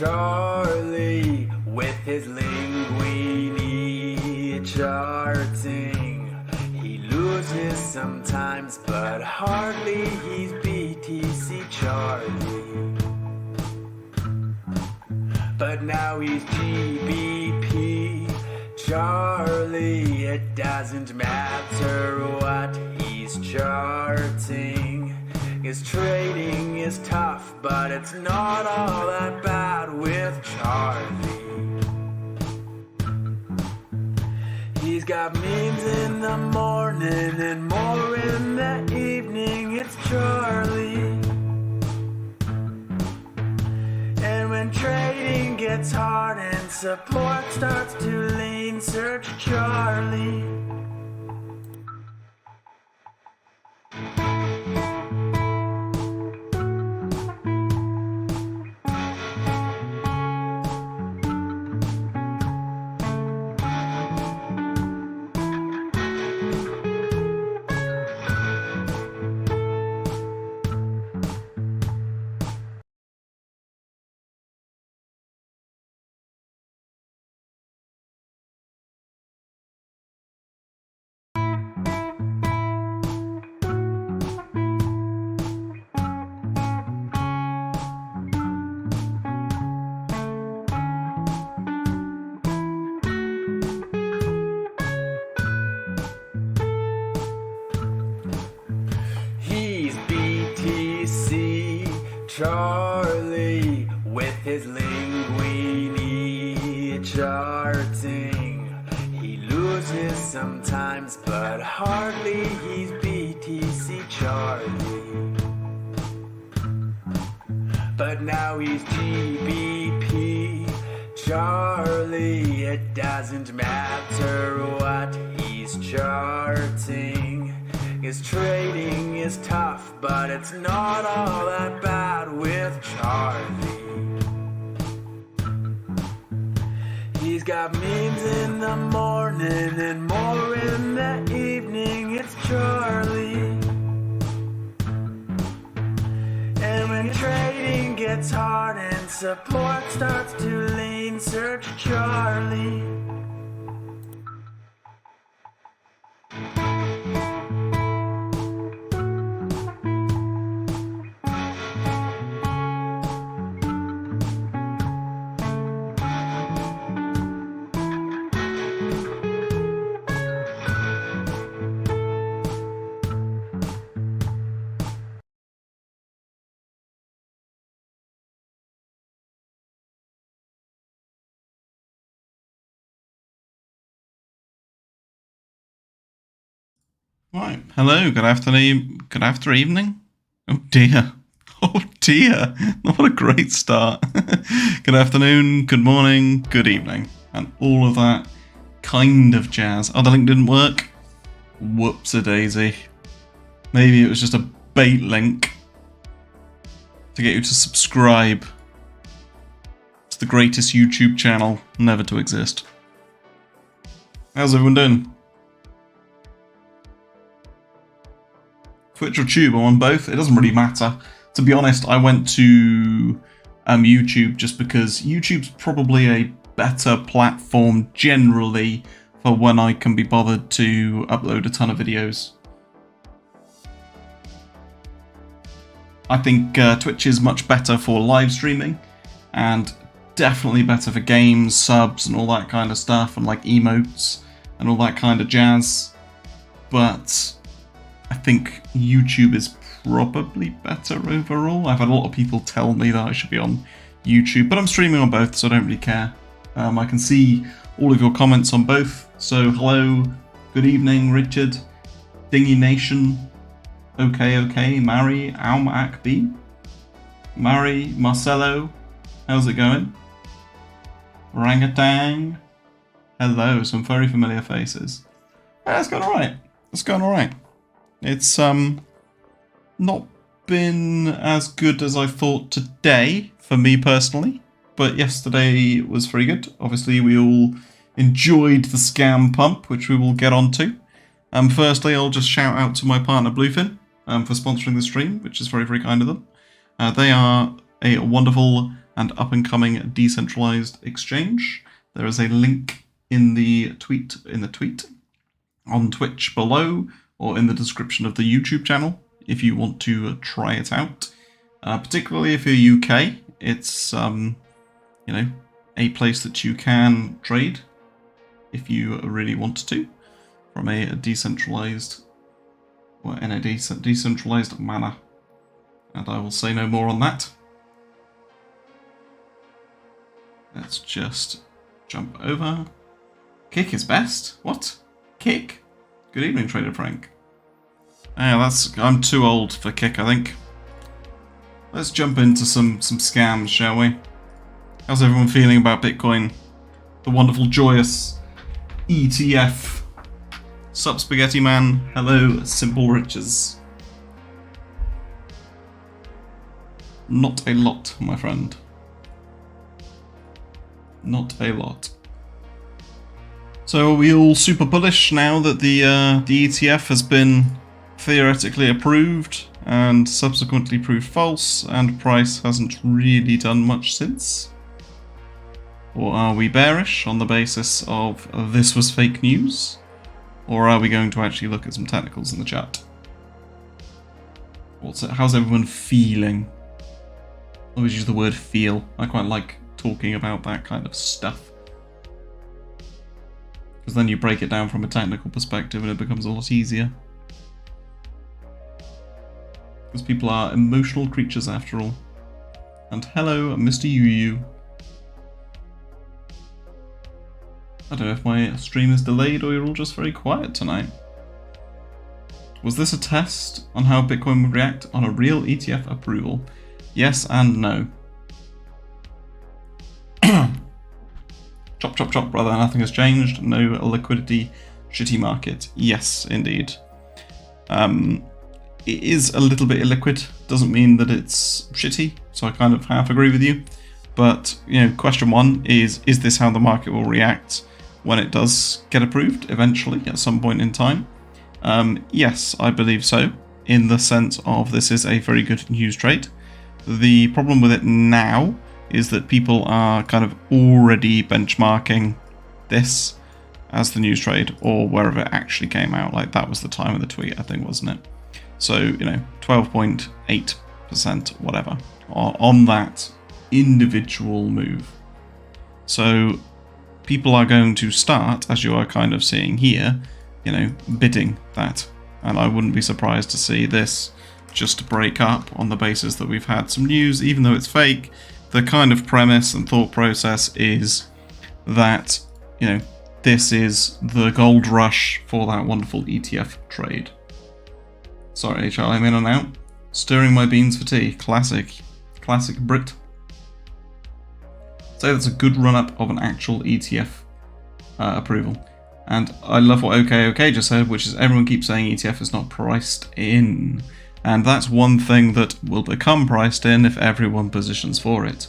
Charlie with his linguini charting. He loses sometimes, but hardly. He's BTC Charlie. But now he's GBP Charlie. It doesn't matter what he's charting. His trading is tough, but it's not all that bad with Charlie. He's got memes in the morning and more in the evening. It's Charlie. And when trading gets hard and support starts to lean, search Charlie. Charlie with his linguini charting. He loses sometimes, but hardly. He's BTC Charlie. But now he's GBP Charlie. It doesn't matter what he's charting. His trading is tough, but it's not all that bad with Charlie. He's got memes in the morning and more in the evening. It's Charlie. And when trading gets hard and support starts to lean, search Charlie. Right, hello, good afternoon, good after evening. Oh dear, oh dear, what a great start. Good afternoon, good morning, good evening, and all of that kind of jazz. Oh, the link didn't work? Whoops-a-daisy. Maybe it was just a bait link to get you to subscribe to the greatest YouTube channel never to exist. How's everyone doing? Twitch or Tube, I'm on both. It doesn't really matter. To be honest, I went to YouTube just because YouTube's probably a better platform generally for when I can be bothered to upload a ton of videos. I think Twitch is much better for live streaming and definitely better for games, subs and all that kind of stuff, and like emotes and all that kind of jazz. But I think YouTube is probably better overall. I've had a lot of people tell me that I should be on YouTube, but I'm streaming on both, so I don't really care. I can see all of your comments on both. So hello, good evening, Richard, Dingy Nation, okay, Mari, Almac B, Mari, Marcelo, how's it going? Orangutan, hello, some very familiar faces. It's going alright, it's going alright. It's not been as good as I thought today, for me personally, but yesterday was very good. Obviously, we all enjoyed the scam pump, which we will get onto. Firstly, I'll just shout out to my partner Bluefin for sponsoring the stream, which is very, very kind of them. They are a wonderful and up-and-coming decentralized exchange. There is a link in the tweet on Twitch below, or in the description of the YouTube channel if you want to try it out. Particularly if you're UK, it's a place that you can trade if you really want to, from a decentralized, or in a decentralized manner. And I will say no more on that. Let's just jump over. Kick is best? What? Kick? Good evening, Trader Frank. Yeah, I'm too old for Kick, I think. Let's jump into some scams, shall we? How's everyone feeling about Bitcoin? The wonderful, joyous ETF. Sup, Spaghetti Man? Hello, Simple Riches. Not a lot, my friend. Not a lot. So are we all super bullish now that the ETF has been theoretically approved and subsequently proved false, and price hasn't really done much since? Or are we bearish on the basis of this was fake news? Or are we going to actually look at some technicals in the chat? How's everyone feeling? I always use the word feel. I quite like talking about that kind of stuff. Because then you break it down from a technical perspective and it becomes a lot easier. Because people are emotional creatures after all. And hello, Mr. Yu. I don't know if my stream is delayed or you're all just very quiet tonight. Was this a test on how Bitcoin would react on a real ETF approval? Yes and no. Chop, chop, chop, brother. Nothing has changed. No liquidity. Shitty market. Yes, indeed. It is a little bit illiquid. Doesn't mean that it's shitty. So I kind of half agree with you. But, question one is this how the market will react when it does get approved eventually at some point in time? Yes, I believe so. In the sense of this is a very good news trade. The problem with it now is that people are kind of already benchmarking this as the news trade, or wherever it actually came out. Like, that was the time of the tweet, I think, wasn't it? So, 12.8%, whatever, on that individual move. So people are going to start, as you are kind of seeing here, bidding that. And I wouldn't be surprised to see this just break up on the basis that we've had some news, even though it's fake. The kind of premise and thought process is that, this is the gold rush for that wonderful ETF trade. Sorry, Charlie, I'm in and out. Stirring my beans for tea. Classic Brit. So that's a good run-up of an actual ETF approval. And I love what OK just said, which is everyone keeps saying ETF is not priced in. And that's one thing that will become priced in if everyone positions for it.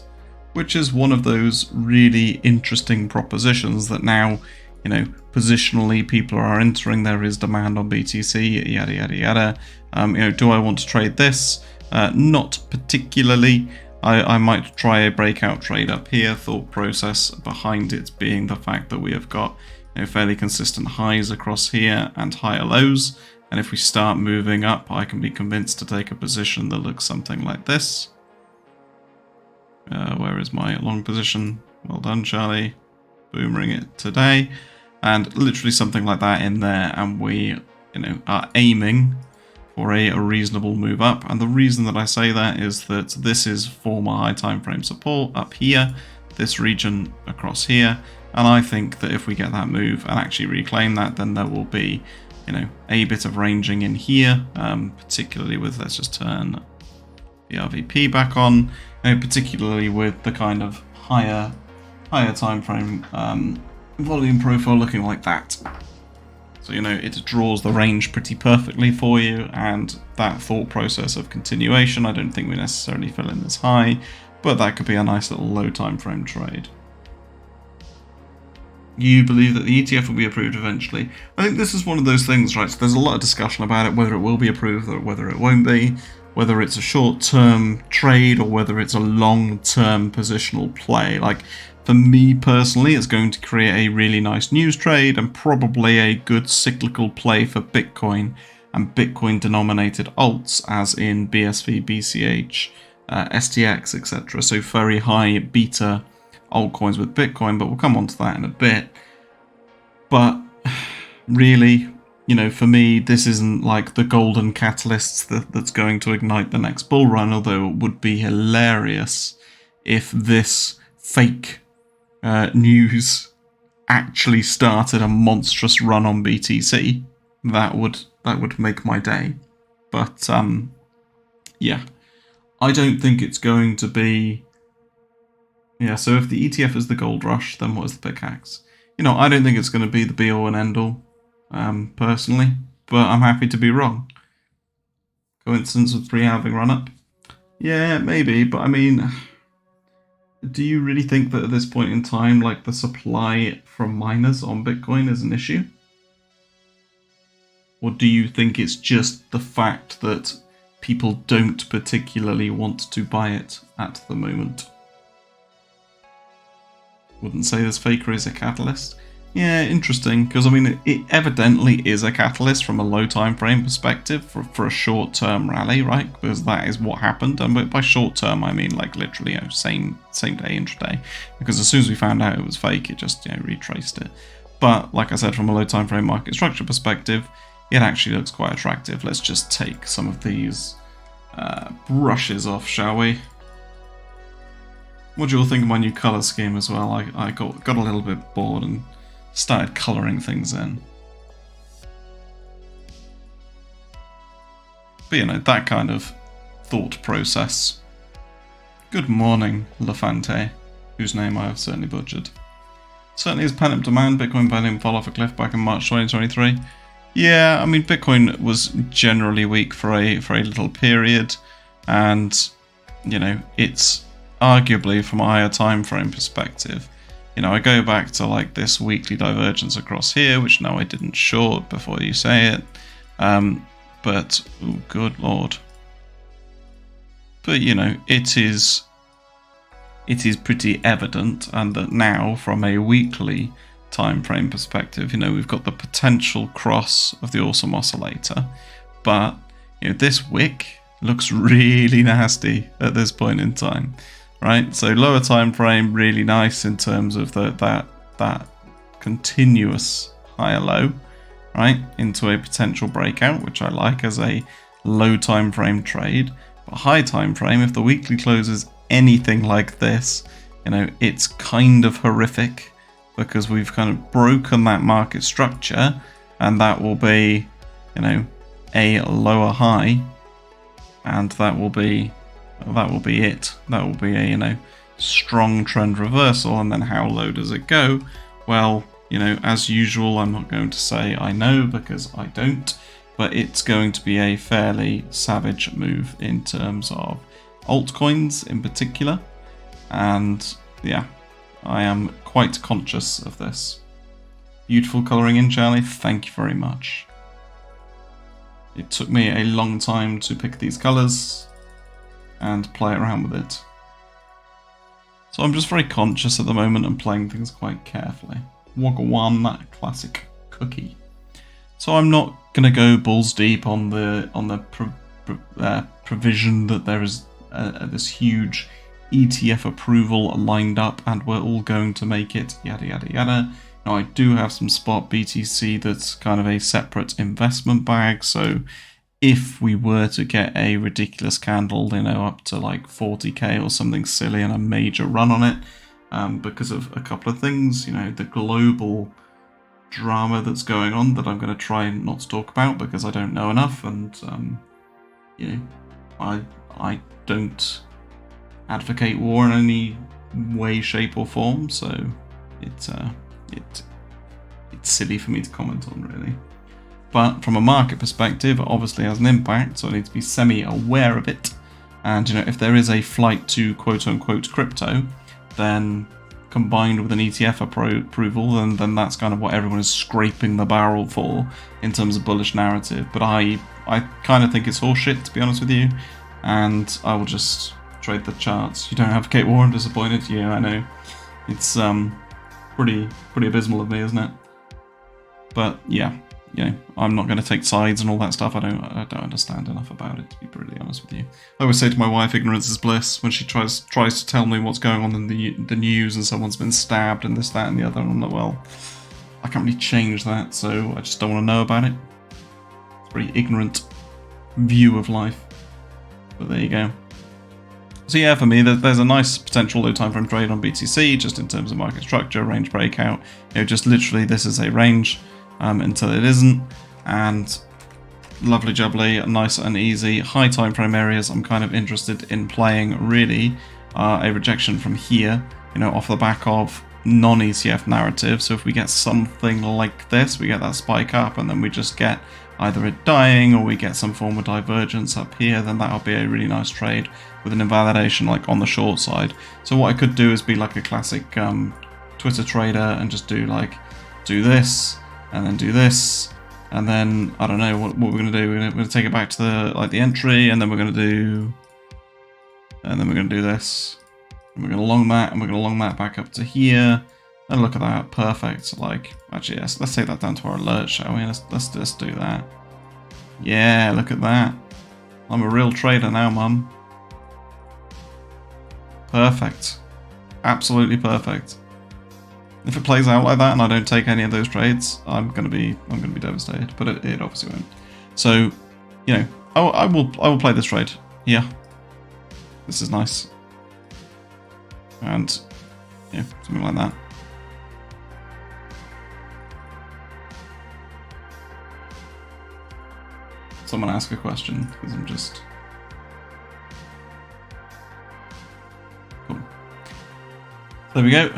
Which is one of those really interesting propositions that now, positionally people are entering, there is demand on BTC, yada yada yada. Do I want to trade this? Not particularly. I might try a breakout trade up here. Thought process behind it being the fact that we have got fairly consistent highs across here and higher lows. And if we start moving up, I can be convinced to take a position that looks something like this. Where is my long position? Well done, Charlie. Boomering it today. And literally something like that in there. And we, are aiming for a reasonable move up. And the reason that I say that is that this is former high time frame support up here, this region across here. And I think that if we get that move and actually reclaim that, then there will be, a bit of ranging in here, particularly with, let's just turn the RVP back on, particularly with the kind of higher time frame volume profile looking like that. So, it draws the range pretty perfectly for you, and that thought process of continuation, I don't think we necessarily fill in this high, but that could be a nice little low time frame trade. You believe that the ETF will be approved eventually. I think this is one of those things, right? So there's a lot of discussion about it, whether it will be approved or whether it won't be. whether it's a short-term trade or whether it's a long-term positional play. Like, for me personally, it's going to create a really nice news trade and probably a good cyclical play for Bitcoin and Bitcoin-denominated alts, as in BSV, BCH, STX, etc. So very high beta altcoins with Bitcoin, but we'll come on to that in a bit. But really, you know, for me, this isn't like the golden catalyst that's going to ignite the next bull run, although it would be hilarious if this fake news actually started a monstrous run on BTC. That would make my day. But yeah, I don't think it's going to be. Yeah, so if the ETF is the gold rush, then what is the pickaxe? You know, I don't think it's going to be the be-all and end-all, personally, but I'm happy to be wrong. Coincidence with pre-halving run-up? Yeah, maybe, but I mean, do you really think that at this point in time, like, the supply from miners on Bitcoin is an issue? Or do you think it's just the fact that people don't particularly want to buy it at the moment? Wouldn't say this faker is a catalyst. Yeah, interesting, because I mean, it evidently is a catalyst from a low time frame perspective for a short-term rally, right? Because that is what happened, and by short-term I mean like literally, you know, same day intraday. Because as soon as we found out it was fake, it just, you know, retraced it. But like I said, from a low time frame market structure perspective, it actually looks quite attractive. Let's just take some of these brushes off, shall we? What do you all think of my new colour scheme as well? I got a little bit bored and started colouring things in. But you know, that kind of thought process. Good morning, Lafante, whose name I have certainly butchered. Certainly is pent-up demand. Bitcoin pending fall off a cliff back in March 2023. Yeah, I mean, Bitcoin was generally weak for a little period, and you know, it's arguably from a higher time frame perspective. You know, I go back to like this weekly divergence across here, which no, I didn't short before you say it. But oh, good lord. But you know, it is pretty evident, and that now from a weekly time frame perspective, you know, we've got the potential cross of the awesome oscillator, but you know, this wick looks really nasty at this point in time. Right, so lower time frame, really nice in terms of that continuous higher low, right, into a potential breakout, which I like as a low time frame trade. But high time frame, if the weekly closes anything like this, you know, it's kind of horrific, because we've kind of broken that market structure, and that will be, you know, a lower high, and that will be it. That will be a, you know, strong trend reversal. And then how low does it go? Well, you know, as usual, I'm not going to say I know, because I don't, but it's going to be a fairly savage move in terms of altcoins in particular. And yeah, I am quite conscious of this. Beautiful colouring in, Charlie. Thank you very much. It took me a long time to pick these colours and play around with it. So I'm just very conscious at the moment and playing things quite carefully. Wagwan, that classic cookie. So I'm not going to go balls deep on the provision that there is this huge ETF approval lined up and we're all going to make it, yada yada yada. Now I do have some spot BTC that's kind of a separate investment bag, so if we were to get a ridiculous candle, you know, up to like 40k or something silly and a major run on it, because of a couple of things, you know, the global drama that's going on that I'm going to try not to talk about because I don't know enough, and you know, I don't advocate war in any way, shape or form, so it's silly for me to comment on, really. But from a market perspective, it obviously has an impact, so I need to be semi-aware of it. And you know, if there is a flight to quote-unquote crypto, then combined with an ETF approval, then that's kind of what everyone is scraping the barrel for in terms of bullish narrative. But I kind of think it's horseshit, to be honest with you. and I will just trade the charts. You don't advocate war, I'm disappointed. Yeah, I know. It's pretty abysmal of me, isn't it? But yeah, you know, I'm not going to take sides and all that stuff. I don't understand enough about it, to be brutally honest with you. I always say to my wife, ignorance is bliss, when she tries to tell me what's going on in the news and someone's been stabbed and this, that, and the other. And I'm like, well, I can't really change that, so I just don't want to know about it. It's a pretty ignorant view of life. But there you go. So yeah, for me, there's a nice potential low time frame trade on BTC, just in terms of market structure, range breakout. You know, just literally this is a range until it isn't, and lovely jubbly, nice and easy. High time frame areas I'm kind of interested in playing really are a rejection from here, you know, off the back of non-ECF narrative. So if we get something like this, we get that spike up and then we just get either it dying or we get some form of divergence up here, then that'll be a really nice trade with an invalidation like on the short side. So what I could do is be like a classic Twitter trader and just do this and then do this, and then I don't know what we're gonna do. We're gonna take it back to the entry, and then we're gonna do this, and we're gonna long that, and we're gonna long that back up to here. And look at that, perfect. Like, actually, yes, let's take that down to our alert, shall we? Let's just do that. Yeah, look at that. I'm a real trader now, mum. Perfect. Absolutely perfect. If it plays out like that and I don't take any of those trades, I'm gonna be devastated. But it obviously won't. So, you know, I will play this trade. Yeah. This is nice. And yeah, something like that. Someone ask a question, because I'm just... Cool. There we go.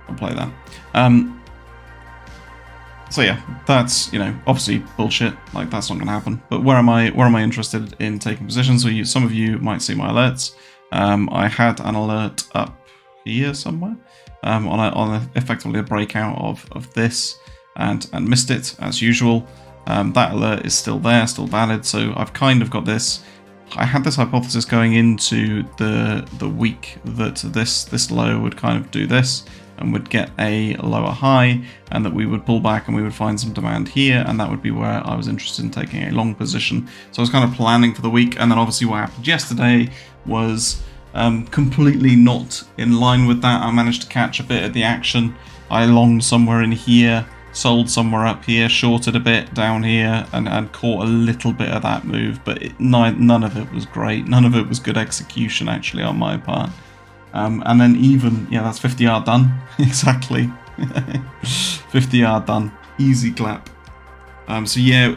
I'll play that. So yeah, that's, you know, obviously bullshit. Like, that's not going to happen. But where am I interested in taking positions? So some of you might see my alerts. I had an alert up here somewhere on effectively a breakout of this. And missed it as usual. That alert is still there, still valid. So I've kind of got this. I had this hypothesis going into the week that this low would kind of do this and would get a lower high, and that we would pull back and we would find some demand here, and that would be where I was interested in taking a long position. So I was kind of planning for the week, and then obviously what happened yesterday was completely not in line with that. I managed to catch a bit of the action. I longed somewhere in here, sold somewhere up here, shorted a bit down here, and caught a little bit of that move, but none of it was great. None of it was good execution, actually, on my part. And then even, yeah, that's 50 yard done. Exactly. 50 yard done. Easy clap. So yeah,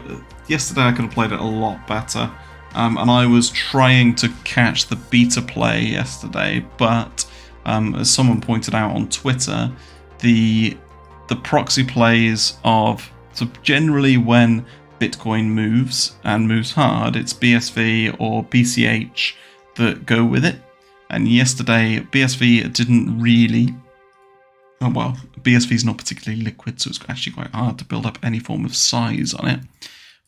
yesterday I could have played it a lot better. And I was trying to catch the beta play yesterday, but as someone pointed out on Twitter, the proxy plays of, so generally when Bitcoin moves and moves hard, it's BSV or BCH that go with it. And yesterday BSV didn't really, oh well, BSV is not particularly liquid, so it's actually quite hard to build up any form of size on it.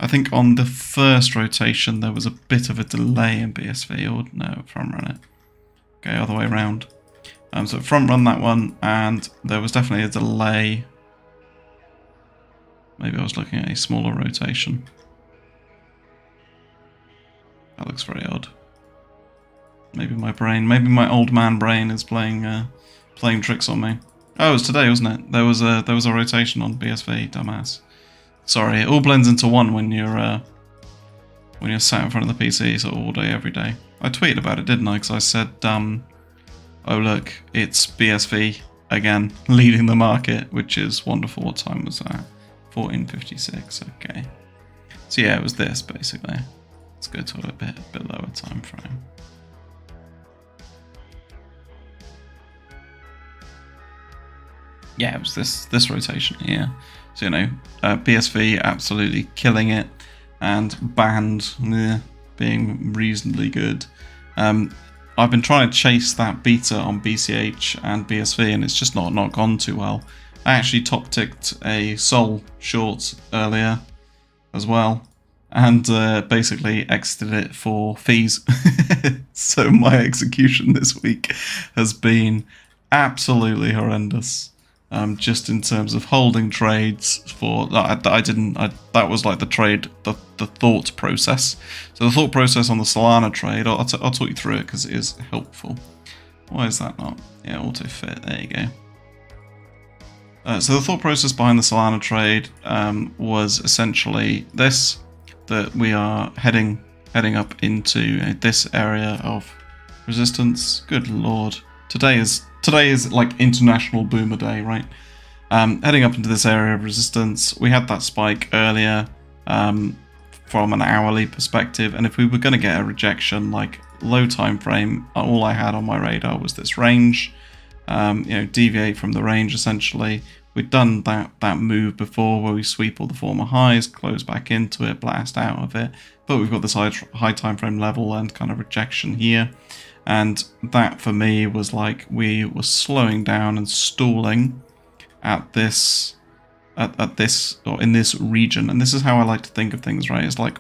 I think on the first rotation there was a bit of a delay in BSV, or no, front run it. Okay, other way around. So front run that one, and there was definitely a delay. Maybe I was looking at a smaller rotation. That looks very odd. Maybe my old man brain is playing tricks on me. Oh, it was today, wasn't it? There was a rotation on BSV, dumbass. Sorry, it all blends into one when you're sat in front of the PC, so all day, every day. I tweeted about it, didn't I? Because I said, oh look, it's BSV again, leading the market, which is wonderful. What time was that? 14:56. Okay. So yeah, it was this basically. Let's go to a bit lower time frame. Yeah, it was this rotation here. So, you know, BSV absolutely killing it, and Band being reasonably good. I've been trying to chase that beta on BCH and BSV, and it's just not gone too well. I actually top ticked a Sol short earlier as well. and basically exited it for fees. So my execution this week has been absolutely horrendous. Just in terms of holding trades for that, that was like the trade, the thought process. So the thought process on the Solana trade, I'll talk you through it because it is helpful. Why is that not? Yeah, auto fit. There you go. So the thought process behind the Solana trade was essentially this: that we are heading up into this area of resistance. Good lord, today is like International Boomer Day, right? Heading up into this area of resistance. We had that spike earlier from an hourly perspective, and if we were going to get a rejection, like low time frame, all I had on my radar was this range. Deviate from the range essentially. We'd done that move before where we sweep all the former highs, close back into it, blast out of it, but we've got this high time frame level and kind of rejection here. And that for me was like we were slowing down and stalling at this or in this region. And this is how I like to think of things, right? It's like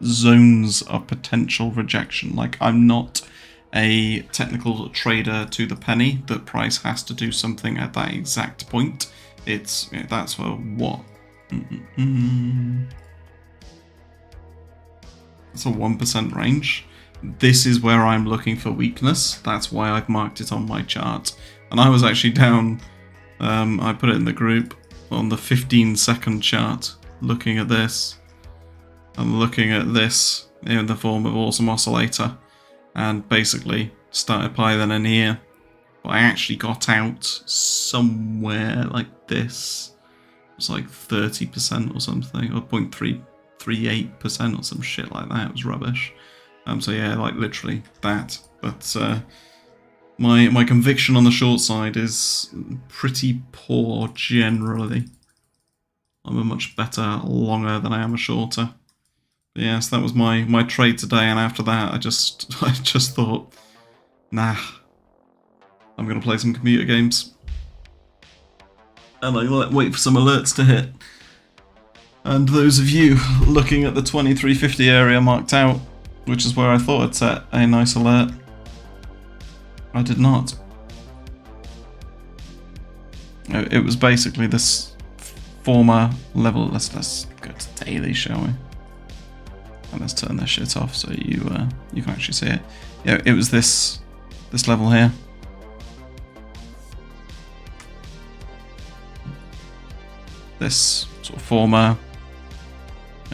zones of potential rejection. Like, I'm not a technical trader to the penny that price has to do something at that exact point. It's that's for what? It's a 1% range. This is where I'm looking for weakness. That's why I've marked it on my chart. And I was actually down, I put it in the group, on the 15-second chart, looking at this. And looking at this in the form of Awesome Oscillator. And basically started piling in here. But I actually got out somewhere like this. It was like 30% or something, or 0.338% or some shit like that. It was rubbish. So yeah, like literally that. But my conviction on the short side is pretty poor generally. I'm a much better longer than I am a shorter. But yes, that was my trade today, and after that I just thought, nah, I'm gonna play some computer games. And I wait for some alerts to hit. And those of you looking at the 2350 area marked out, which is where I thought I'd set a nice alert, I did not. It was basically this former level. Let's go to daily, shall we? And let's turn this shit off so you can actually see it. Yeah, it was this level here. This sort of former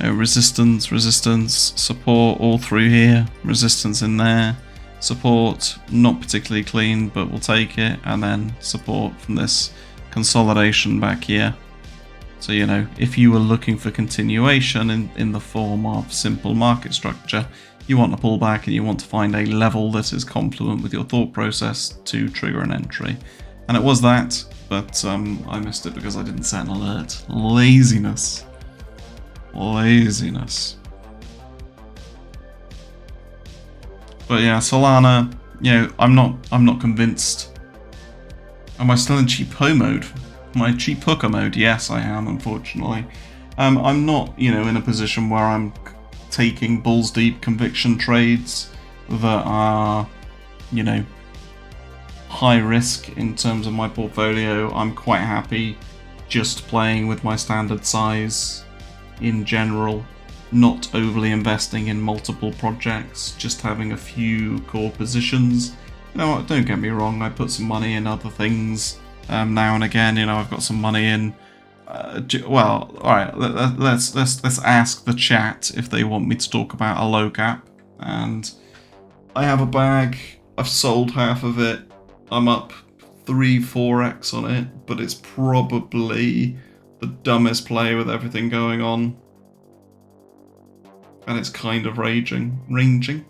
resistance, support all through here, resistance in there, support not particularly clean, but we'll take it, and then support from this consolidation back here. So, if you were looking for continuation in the form of simple market structure, you want to pull back and you want to find a level that is complement with your thought process to trigger an entry. And it was that, but I missed it because I didn't set an alert. Laziness. But yeah, Solana, I'm not convinced. Am I still in cheap hoe mode? My cheap hooker mode? Yes, I am, unfortunately. I'm not, in a position where I'm taking balls deep conviction trades that are, high risk in terms of my portfolio. I'm quite happy just playing with my standard size in general, not overly investing in multiple projects, just having a few core positions. Don't get me wrong, I put some money in other things now and again. I've got some money in. Well, all right. Let's ask the chat if they want me to talk about a low cap. And I have a bag. I've sold half of it. I'm up 3-4x on it, but it's probably the dumbest play with everything going on. And it's kind of ranging,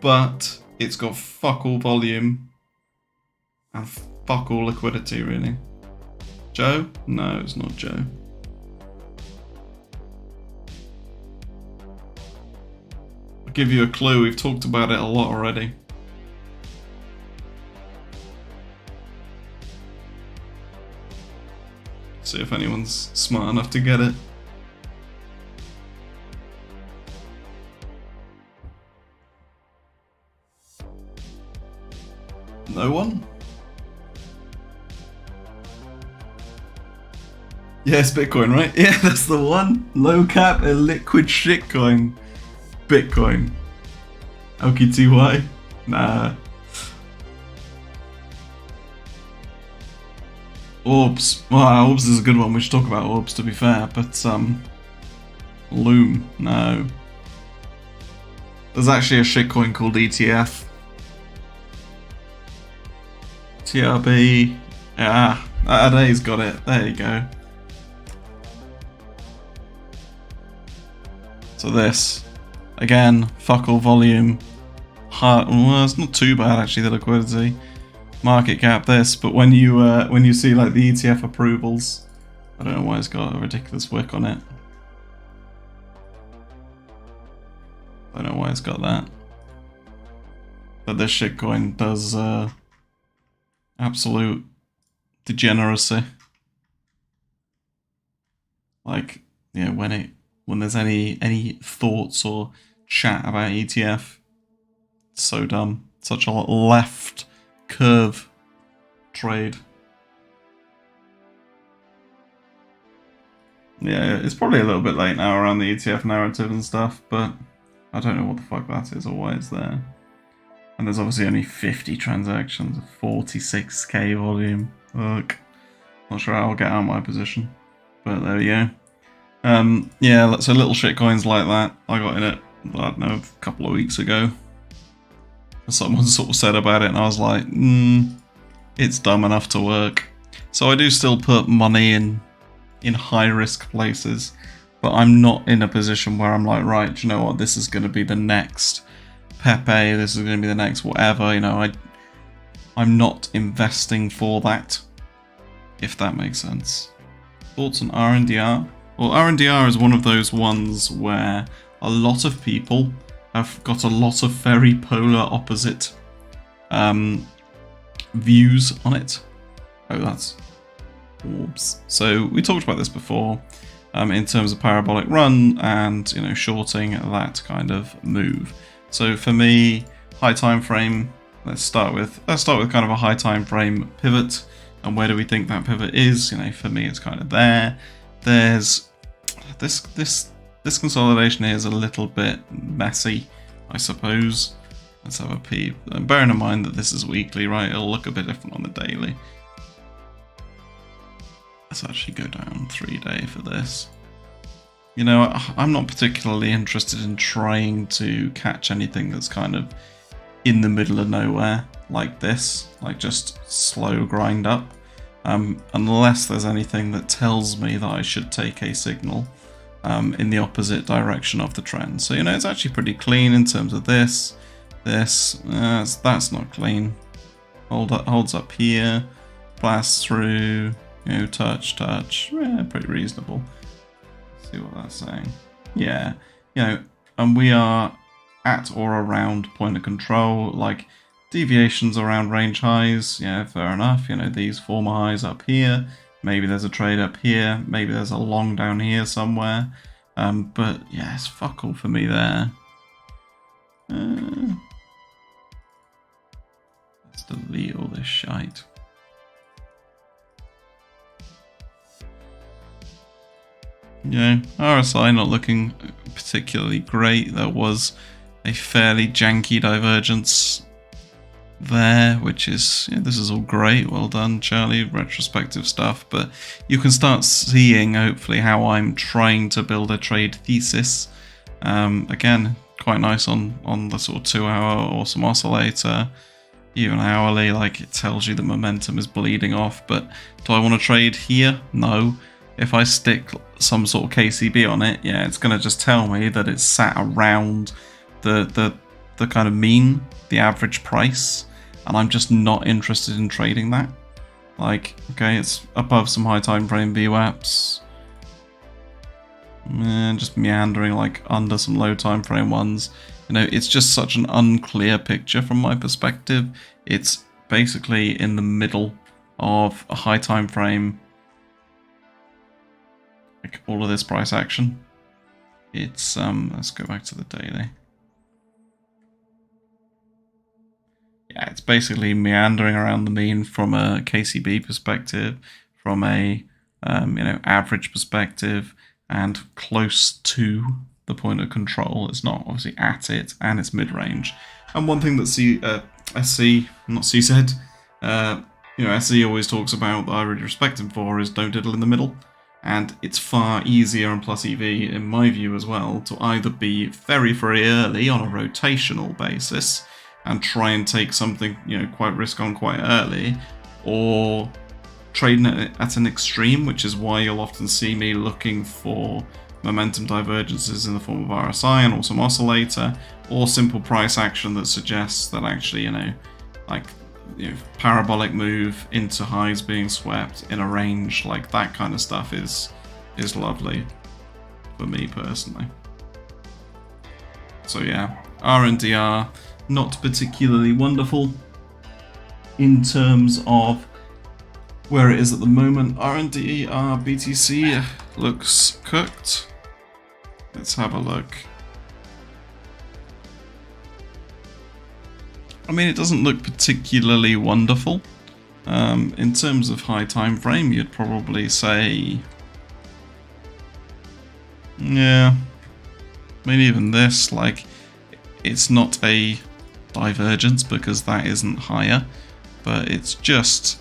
but it's got fuck all volume and fuck all liquidity, really. Joe? No, it's not Joe. I'll give you a clue, we've talked about it a lot already. See if anyone's smart enough to get it. No one? Yes, Bitcoin, right? Yeah, that's the one. Low cap, a liquid shitcoin. Bitcoin. LQTY? Nah. Orbs. Well, Orbs is a good one. We should talk about Orbs, to be fair. But, Loom. No. There's actually a shitcoin called ETF. TRB. Yeah. Ada's got it. There you go. So this. Again, fuck all volume. Well, it's not too bad actually, the liquidity. Market cap this, but when you see like the ETF approvals, I don't know why it's got a ridiculous wick on it. I don't know why it's got that. But this shitcoin does absolute degeneracy. Like, yeah, when there's any thoughts or chat about ETF, it's so dumb. Such a left curve trade. Yeah, it's probably a little bit late now around the ETF narrative and stuff, but I don't know what the fuck that is or why it's there. And there's obviously only 50 transactions, 46k volume. Look, not sure how I'll get out of my position, but there we go. Yeah, so little shitcoins like that, I got in it, I don't know, a couple of weeks ago. Someone sort of said about it and I was like, it's dumb enough to work. So I do still put money in high risk places, but I'm not in a position where I'm like, right, do you know what, this is going to be the next Pepe, this is going to be the next whatever, you know, I'm not investing for that, if that makes sense. Thoughts on RNDR? Well, RNDR is one of those ones where a lot of people have got a lot of very polar opposite views on it. Oh, that's Orbs. So we talked about this before in terms of parabolic run and, you know, shorting that kind of move. So for me, high time frame. Let's start with kind of a high time frame pivot. And where do we think that pivot is? You know, for me, it's kind of there. There's this consolidation here is a little bit messy, I suppose. Let's have a peep. And bearing in mind that this is weekly, right? It'll look a bit different on the daily. Let's actually go down 3-day for this. You know, I'm not particularly interested in trying to catch anything that's kind of in the middle of nowhere like this, like just slow grind up, unless there's anything that tells me that I should take a signal in the opposite direction of the trend. So, you know, it's actually pretty clean in terms of this. That's not clean. Holds up here, blasts through, you know, touch, yeah, pretty reasonable. Let's see what that's saying. Yeah, you know, and we are at or around point of control, like deviations around range highs, yeah, fair enough. You know, these former highs up here, maybe there's a trade up here, maybe there's a long down here somewhere, but yeah, it's fuck all for me there. Let's delete all this shite. Yeah, RSI not looking particularly great. There was a fairly janky divergence there, which is, yeah, this is all great, well done Charlie, retrospective stuff, but you can start seeing hopefully how I'm trying to build a trade thesis. Again, quite nice on the sort of 2-hour awesome oscillator, even hourly, like it tells you the momentum is bleeding off. But do I want to trade here? No. If I stick some sort of KCB on it, yeah, it's going to just tell me that it's sat around the kind of mean, the average price, and I'm just not interested in trading that. Like, okay, it's above some high time frame VWAPs, and just meandering like under some low time frame ones. You know, it's just such an unclear picture from my perspective. It's basically in the middle of a high time frame, like all of this price action. It's let's go back to the daily. yeah, it's basically meandering around the mean from a KCB perspective, from a average perspective, and close to the point of control. It's not obviously at it, and it's mid-range. And one thing that SE always talks about that I really respect him for is don't diddle in the middle. And it's far easier and plus EV, in my view as well, to either be very, very early on a rotational basis and try and take something, quite risk on quite early, or trading at an extreme, which is why you'll often see me looking for momentum divergences in the form of RSI and also oscillator, or simple price action that suggests that actually, parabolic move into highs being swept in a range, like that kind of stuff is lovely for me personally. So yeah, RNDR, not particularly wonderful in terms of where it is at the moment. RNDR BTC looks cooked. Let's have a look. I mean, it doesn't look particularly wonderful. In terms of high time frame, you'd probably say, yeah, maybe even this, like, it's not a divergence because that isn't higher, but it's just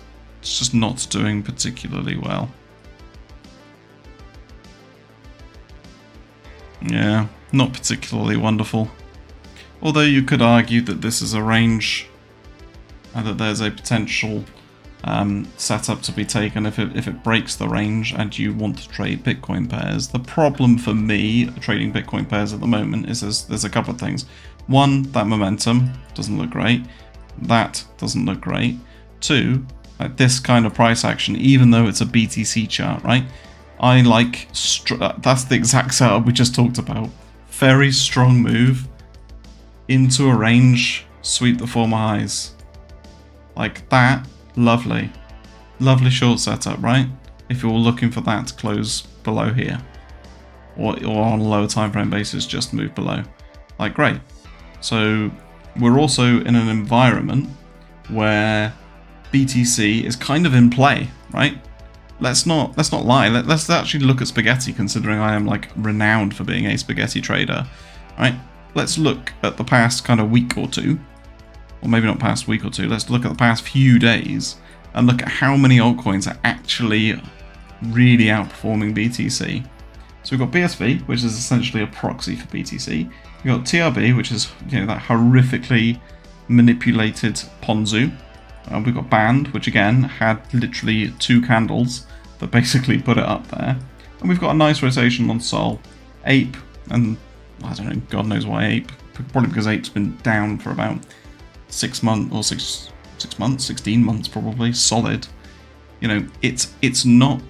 not doing particularly well. Yeah, not particularly wonderful. Although you could argue that this is a range and that there's a potential setup to be taken if it breaks the range and you want to trade Bitcoin pairs. The problem for me trading Bitcoin pairs at the moment is there's a couple of things. One, that momentum doesn't look great. That doesn't look great. Two, like this kind of price action, even though it's a BTC chart, right? I like, that's the exact setup we just talked about. Very strong move into a range, sweep the former highs. Like that, lovely. Lovely short setup, right? If you're looking for that to close below here. Or on a lower time frame basis, just move below. Like, great. So we're also in an environment where BTC is kind of in play, right? Let's not lie. Let's actually look at spaghetti, considering I am like renowned for being a spaghetti trader, right? Let's look at the past kind of week or two, or maybe not past week or two. Let's look at the past few days and look at how many altcoins are actually really outperforming BTC. So we've got BSV, which is essentially a proxy for BTC. We've got TRB, which is that horrifically manipulated Ponzu. We've got Band, which again had literally 2 candles that basically put it up there. And we've got a nice rotation on Sol, Ape, and I don't know, God knows why Ape. Probably because Ape's been down for about 6 months, or 6 months, 16 months probably, solid. It's not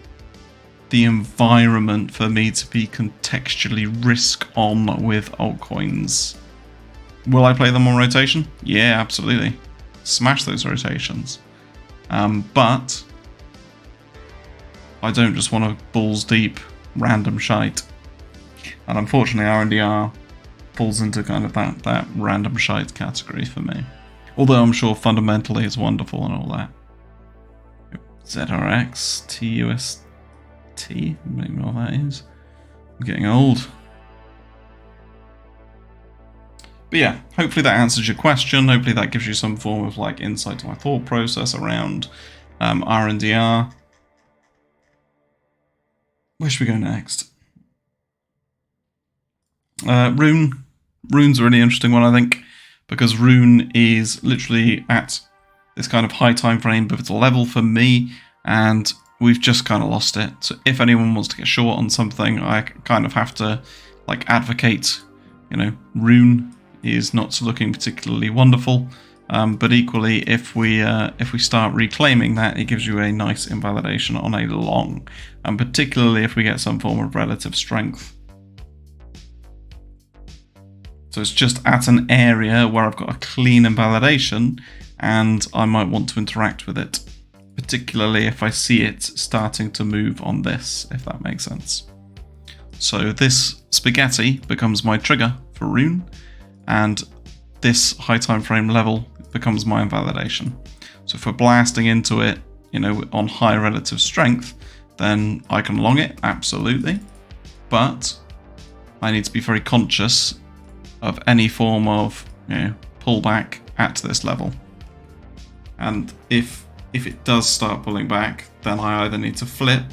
the environment for me to be contextually risk on with altcoins. Will I play them on rotation? Yeah, absolutely. Smash those rotations. But I don't just want to balls deep random shite. And unfortunately RNDR falls into kind of that random shite category for me. Although I'm sure fundamentally it's wonderful and all that. ZRX, TUST, I don't even know what that is. I'm getting old. But yeah, hopefully that answers your question. Hopefully that gives you some form of like insight to my thought process around RNDR. Where should we go next? Rune. Rune's a really interesting one, I think, because Rune is literally at this kind of high time frame pivotal level for me, and we've just kind of lost it. So if anyone wants to get short on something, I kind of have to like advocate, Rune is not looking particularly wonderful, but equally if we start reclaiming that, it gives you a nice invalidation on a long, and particularly if we get some form of relative strength. So it's just at an area where I've got a clean invalidation and I might want to interact with it, particularly if I see it starting to move on this, if that makes sense. So this spaghetti becomes my trigger for Rune, and this high time frame level becomes my invalidation. So if we're blasting into it, you know, on high relative strength, then I can long it, absolutely. But I need to be very conscious of any form of, you know, pullback at this level. And if it does start pulling back, then I either need to flip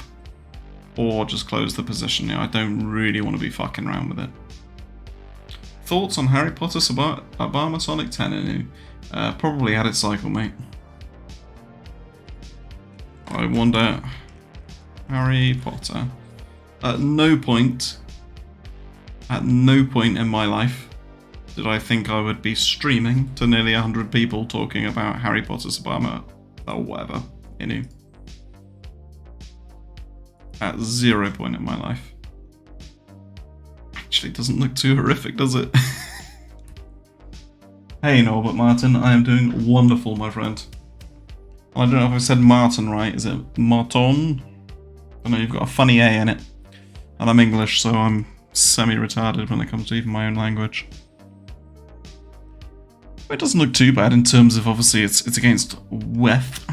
or just close the position. You know, I don't really want to be fucking around with it. Thoughts on Harry Potter Obama Sonic 10 probably had its cycle, mate. I wonder, Harry Potter. At no point in my life did I think I would be streaming to nearly 100 people talking about Harry Potter's Obama or whatever, you know. At 0 point in my life. Actually, it doesn't look too horrific, does it? Hey Norbert Martin, I am doing wonderful, my friend. I don't know if I said Martin right, is it Martin? I know you've got a funny A in it. And I'm English, so I'm semi-retarded when it comes to even my own language. It doesn't look too bad in terms of, obviously, it's against WEF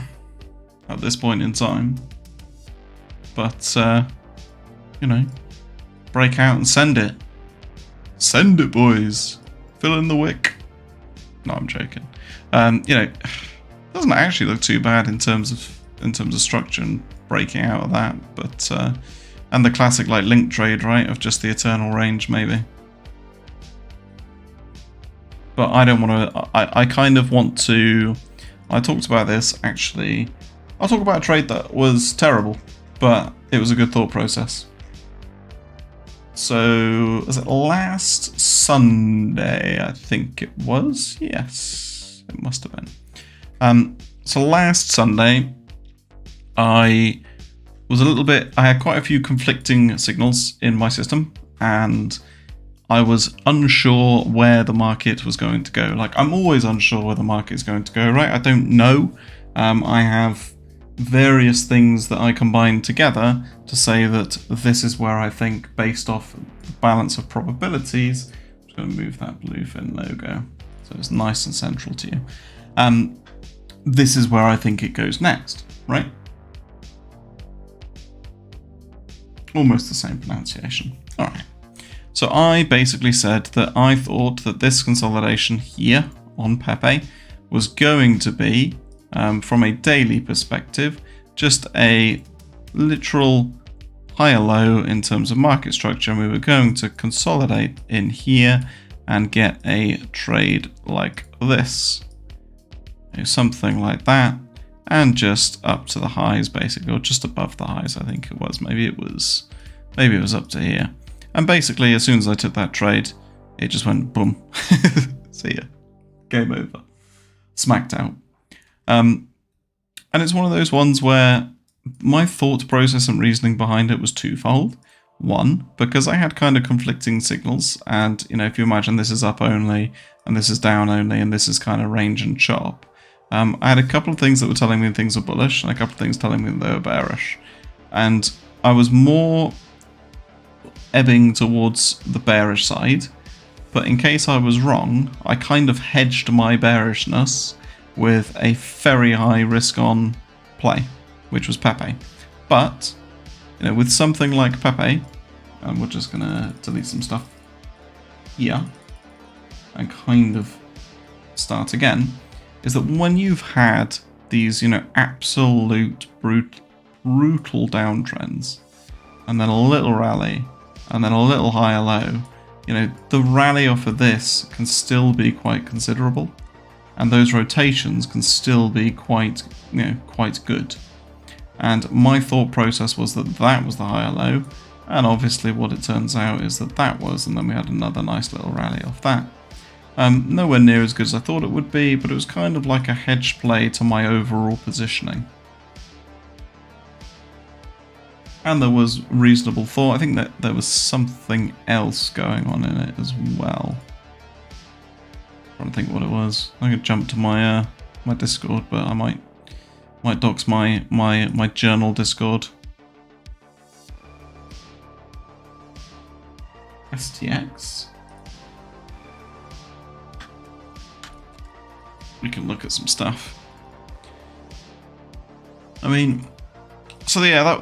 at this point in time. But, you know, break out and send it. Send it, boys. Fill in the wick. No, I'm joking. You know, it doesn't actually look too bad in terms of structure and breaking out of that. But and the classic like link trade, right, of just the eternal range, maybe. But I don't want to. I kind of want to. I talked about this actually. I'll talk about a trade that was terrible, but it was a good thought process. So, was it last Sunday? I think it was. Yes, it must have been. So last Sunday, I had quite a few conflicting signals in my system, and I was unsure where the market was going to go. Like, I'm always unsure where the market is going to go, right? I don't know. I have various things that I combine together to say that this is where I think, based off the balance of probabilities, I'm just going to move that bluefin logo so it's nice and central to you. This is where I think it goes next, right? Almost the same pronunciation. All right. So I basically said that I thought that this consolidation here on Pepe was going to be, from a daily perspective, just a literal higher low in terms of market structure, and we were going to consolidate in here and get a trade like this. Something like that, and just up to the highs basically, or just above the highs, I think it was. Maybe it was up to here. And basically, as soon as I took that trade, it just went boom. See ya. Game over. Smacked out. And it's one of those ones where my thought process and reasoning behind it was twofold. One, because I had kind of conflicting signals, and you know, if you imagine this is up only, and this is down only, and this is kind of range and chop. I had a couple of things that were telling me things were bullish, and a couple of things telling me they were bearish. And I was more ebbing towards the bearish side, but in case I was wrong, I kind of hedged my bearishness with a very high risk on play, which was Pepe. But, you know, with something like Pepe, and we're just gonna delete some stuff here, and kind of start again, is that when you've had these, you know, absolute brutal downtrends, and then a little rally, and then a little higher low, you know, the rally off of this can still be quite considerable, and those rotations can still be quite, you know, quite good. And my thought process was that that was the higher low, and obviously what it turns out is that that was, and then we had another nice little rally off that. Nowhere near as good as I thought it would be, but it was kind of like a hedge play to my overall positioning. And there was reasonable thought. I think that there was something else going on in it as well. I'm trying to think what it was. I could jump to my my Discord, but I might dox my journal Discord. STX. we can look at some stuff. I mean, so yeah,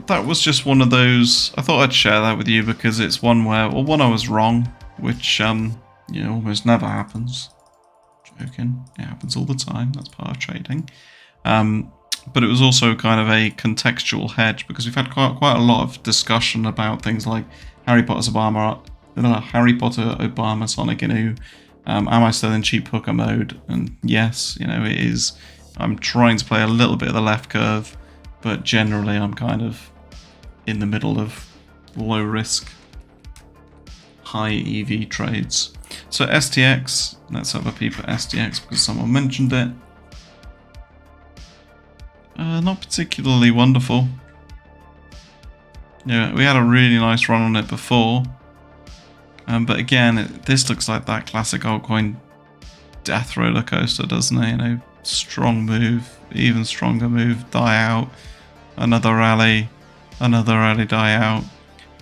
that was just one of those. I thought I'd share that with you because it's one where, well, one, I was wrong, which you know, almost never happens. Joking, it happens all the time. That's part of trading. But it was also kind of a contextual hedge because we've had quite a lot of discussion about things like Harry Potter Obama, Sonic Inu. Am I still in cheap hooker mode? And yes, you know, it is. I'm trying to play a little bit of the left curve, but generally I'm kind of in the middle of low risk, high EV trades. So STX, let's have a peep at STX because someone mentioned it. Not particularly wonderful. Yeah, we had a really nice run on it before. But again, this looks like that classic altcoin death roller coaster, doesn't it? You know, strong move, even stronger move, die out, another rally, die out,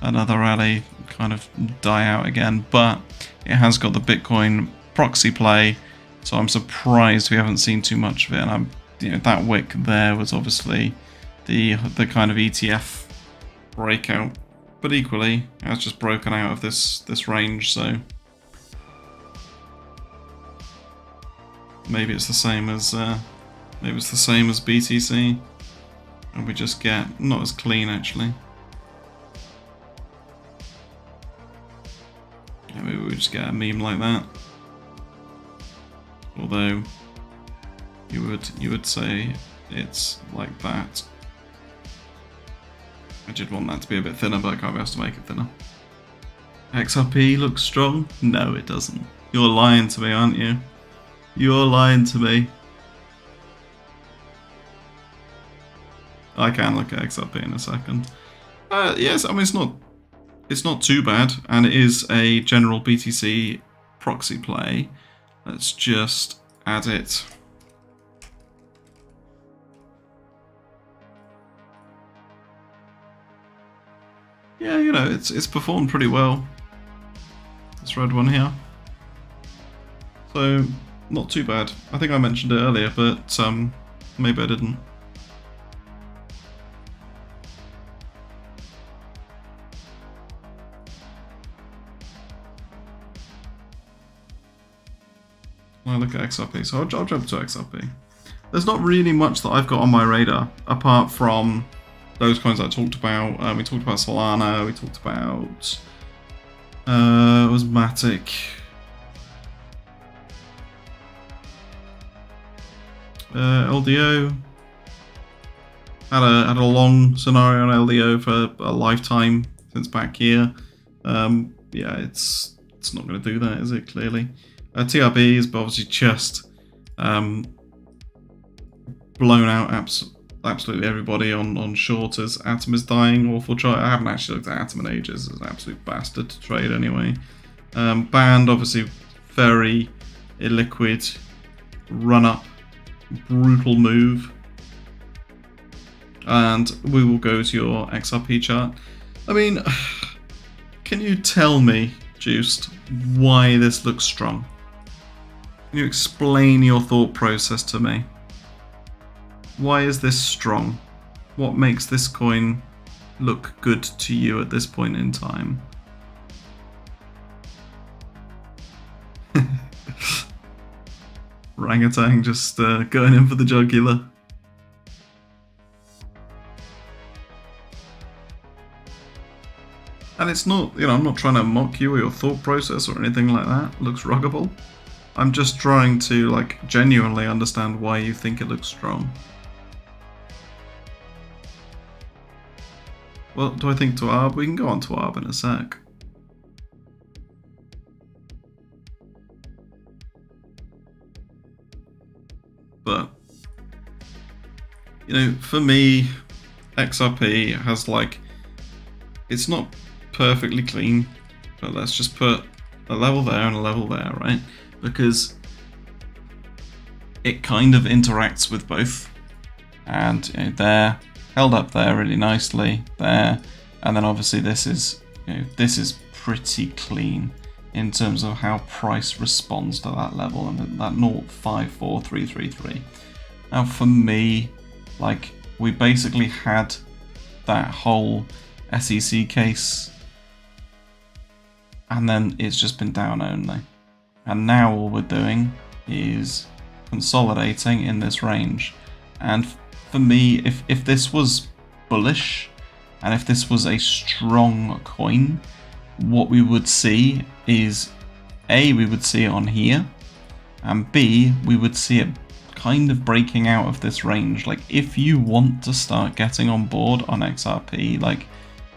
another rally, kind of die out again. But it has got the Bitcoin proxy play, so I'm surprised we haven't seen too much of it. And you know, that wick there was obviously the kind of ETF breakout, but equally it's just broken out of this range, so maybe it's the same as BTC, and we just get not as clean actually. Yeah, maybe we just get a meme like that. Although you would say it's like that. I did want that to be a bit thinner, but I can't be asked to make it thinner. XRP looks strong? No, it doesn't. You're lying to me, aren't you? You're lying to me. I can look at XRP in a second. Yes, I mean it's not too bad, and it is a general BTC proxy play. Let's just add it. Yeah, you know, it's performed pretty well. This red one here. So, not too bad. I think I mentioned it earlier, but maybe I didn't. When I look at XRP, so I'll jump to XRP. There's not really much that I've got on my radar, apart from those coins I talked about. We talked about Solana, we talked about it was Matic. LDO. Had a long scenario on LDO for a lifetime since back here. Yeah, it's not going to do that, is it? Clearly. TRB is obviously just blown out absolutely everybody on short as Atom is dying. Awful try. I haven't actually looked at Atom in ages. It's an absolute bastard to trade anyway. Band, obviously very illiquid, run up, brutal move. And we will go to your XRP chart. I mean, can you tell me, Juiced, why this looks strong? Can you explain your thought process to me? Why is this strong? What makes this coin look good to you at this point in time? Orangutan just going in for the jugular. And it's not, you know, I'm not trying to mock you or your thought process or anything like that. It looks ruggable. I'm just trying to, like, genuinely understand why you think it looks strong. Well, do I think to ARB? We can go on to ARB in a sec. But, you know, for me, XRP has, like, it's not perfectly clean, but let's just put a level there and a level there, right? Because it kind of interacts with both. And, you know, there, held up there really nicely, there, and then obviously this is, you know, this is pretty clean. in terms of how price responds to that level and that 0.54333. Now for me, like, we basically had that whole SEC case and then it's just been down only. And now all we're doing is consolidating in this range. And for me, if this was bullish and if this was a strong coin, what we would see is A, we would see it on here, and B, we would see it kind of breaking out of this range. Like, if you want to start getting on board on XRP, like,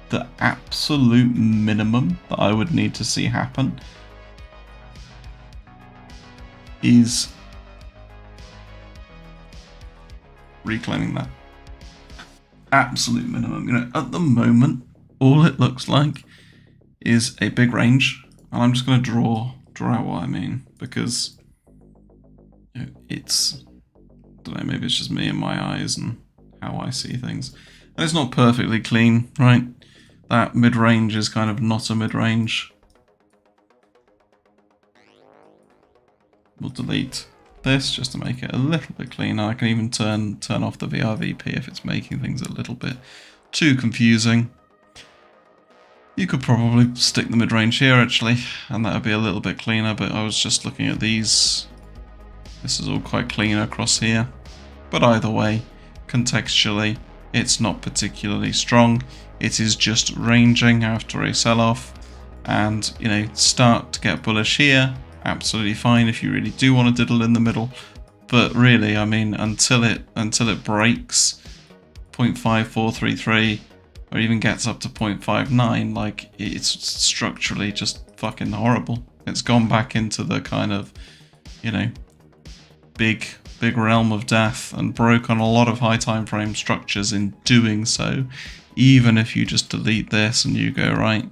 the absolute minimum that I would need to see happen is reclaiming that absolute minimum. You know, at the moment, all it looks like is a big range, and I'm just going to draw out what I mean, because you know, it's, I don't know, maybe it's just me and my eyes and how I see things, and it's not perfectly clean, right? That mid-range is kind of not a mid-range. We'll delete this just to make it a little bit cleaner. I can even turn off the VRVP if it's making things a little bit too confusing. You could probably stick the mid-range here actually, and that would be a little bit cleaner, but I was just looking at these. This is all quite clean across here. But either way, contextually, it's not particularly strong. It is just ranging after a sell-off, and you know, start to get bullish here. Absolutely fine if you really do want to diddle in the middle, but really, I mean, until it breaks 0.5433 or even gets up to 0.59, like, it's structurally just fucking horrible. It's gone back into the kind of, you know, big realm of death and broken a lot of high time frame structures in doing so. Even if you just delete this and you go, right,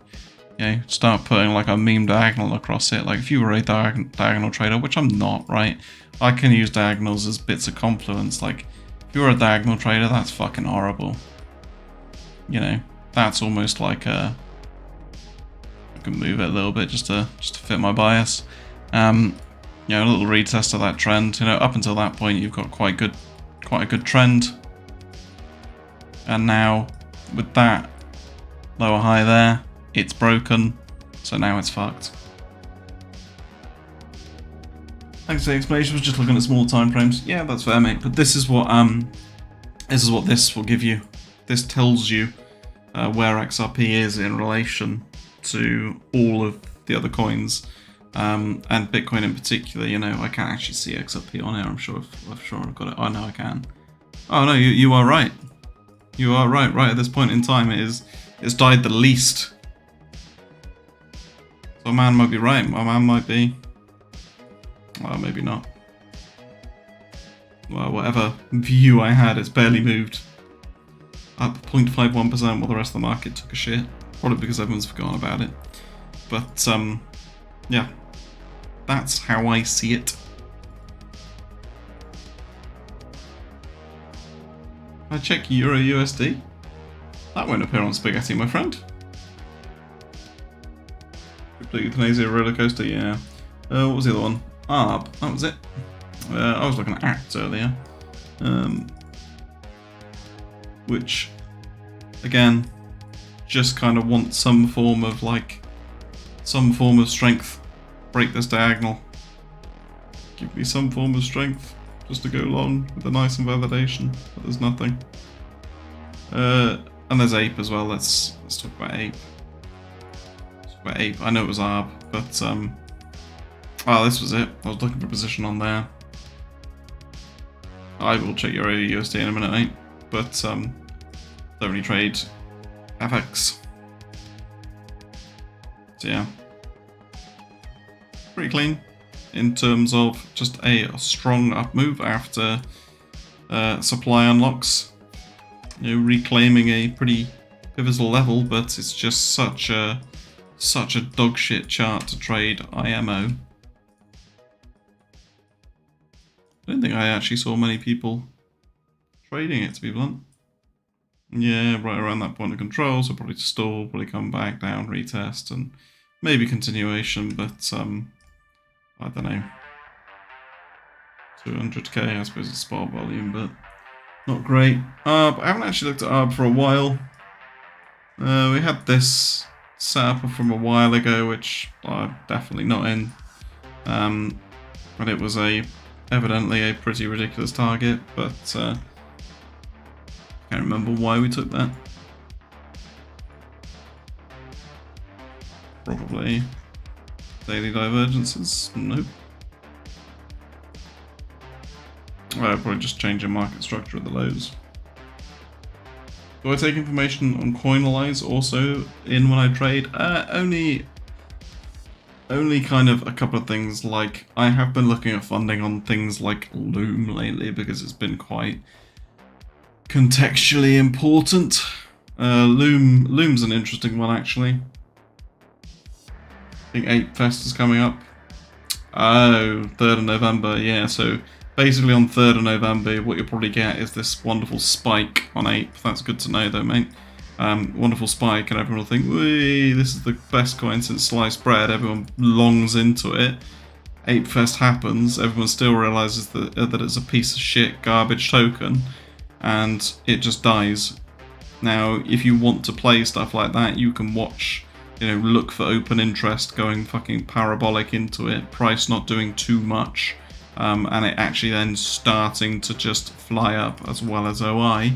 you know, start putting like a meme diagonal across it. Like, if you were a diagonal trader, which I'm not, right? I can use diagonals as bits of confluence. Like, if you're a diagonal trader, that's fucking horrible. You know, that's almost like a, I can move it a little bit just to fit my bias. You know, a little retest of that trend. You know, up until that point, you've got quite a good trend. And now, with that lower high there, it's broken, so now it's fucked. Thanks for the explanation. Was just looking at small time frames. Yeah, that's fair, mate. But this is what this will give you. This tells you where XRP is in relation to all of the other coins, and Bitcoin in particular. You know, I can't actually see XRP on here. I'm sure I've got it. Oh no, I can. Oh no, you are right. You are right. Right at this point in time, it's died the least. So a man might be right. A man might be. Well, maybe not. Well, whatever view I had, it's barely moved. Up 0.51% while the rest of the market took a shit. Probably because everyone's forgotten about it. But, yeah. That's how I see it. I check Euro USD. That won't appear on Spaghetti, my friend. Complete euthanasia roller coaster, yeah. What was the other one? ARB, that was it. I was looking at ACT earlier. Which, again, just kind of want some form of, like, some form of strength. Break this diagonal. Give me some form of strength, just to go along with the nice invalidation, but there's nothing. And there's Ape as well. Let's talk about Ape. Let's talk about Ape. I know it was ARB, but oh, this was it. I was looking for a position on there. I will check your USD in a minute, mate. But don't really trade FX. So yeah, pretty clean in terms of just a strong up move after supply unlocks. You know, reclaiming a pretty pivotal level, but it's just such a dog shit chart to trade IMO. I don't think I actually saw many people trading it, to be blunt. Yeah, right around that point of control, so probably to stall, probably come back down, retest, and maybe continuation, but I don't know. 200k, I suppose it's spot volume, but not great. I haven't actually looked at ARB for a while. We had this set up from a while ago, which I'm definitely not in. But it was evidently a pretty ridiculous target, but I can't remember why we took that. Probably daily divergences? Nope. Probably just changing market structure at the lows. Do I take information on Coinalyze also in when I trade? Only kind of a couple of things. Like, I have been looking at funding on things like Loom lately because it's been quite contextually important. Loom's an interesting one, actually. I think 8th Fest is coming up. Oh, 3rd of November, yeah, so basically on 3rd of November, what you'll probably get is this wonderful spike on 8th. That's good to know though, mate. Wonderful spike, and everyone will think, wee, this is the best coin since sliced bread. Everyone longs into it. 8th Fest happens, everyone still realises that it's a piece of shit garbage token, and it just dies. Now, if you want to play stuff like that, you can watch, look for open interest going fucking parabolic into it, price not doing too much, and it actually then starting to just fly up as well as OI.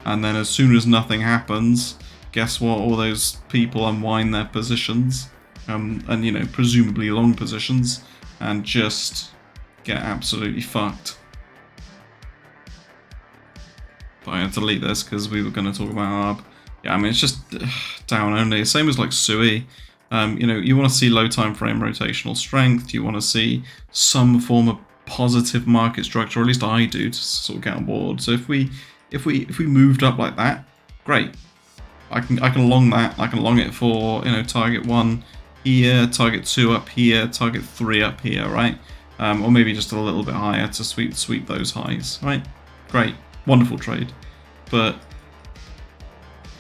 And then as soon as nothing happens, guess what? All those people unwind their positions, and presumably long positions, and just get absolutely fucked. But I had to delete this because we were going to talk about ARB. Yeah, I mean, it's just down only. Same as like SUI. You want to see low time frame rotational strength. You want to see some form of positive market structure, or at least I do, to sort of get on board. So if we moved up like that, great. I can long that. I can long it for target 1 here, target 2 up here, target 3 up here, right? Or maybe just a little bit higher to sweep those highs, right? Great, wonderful trade, but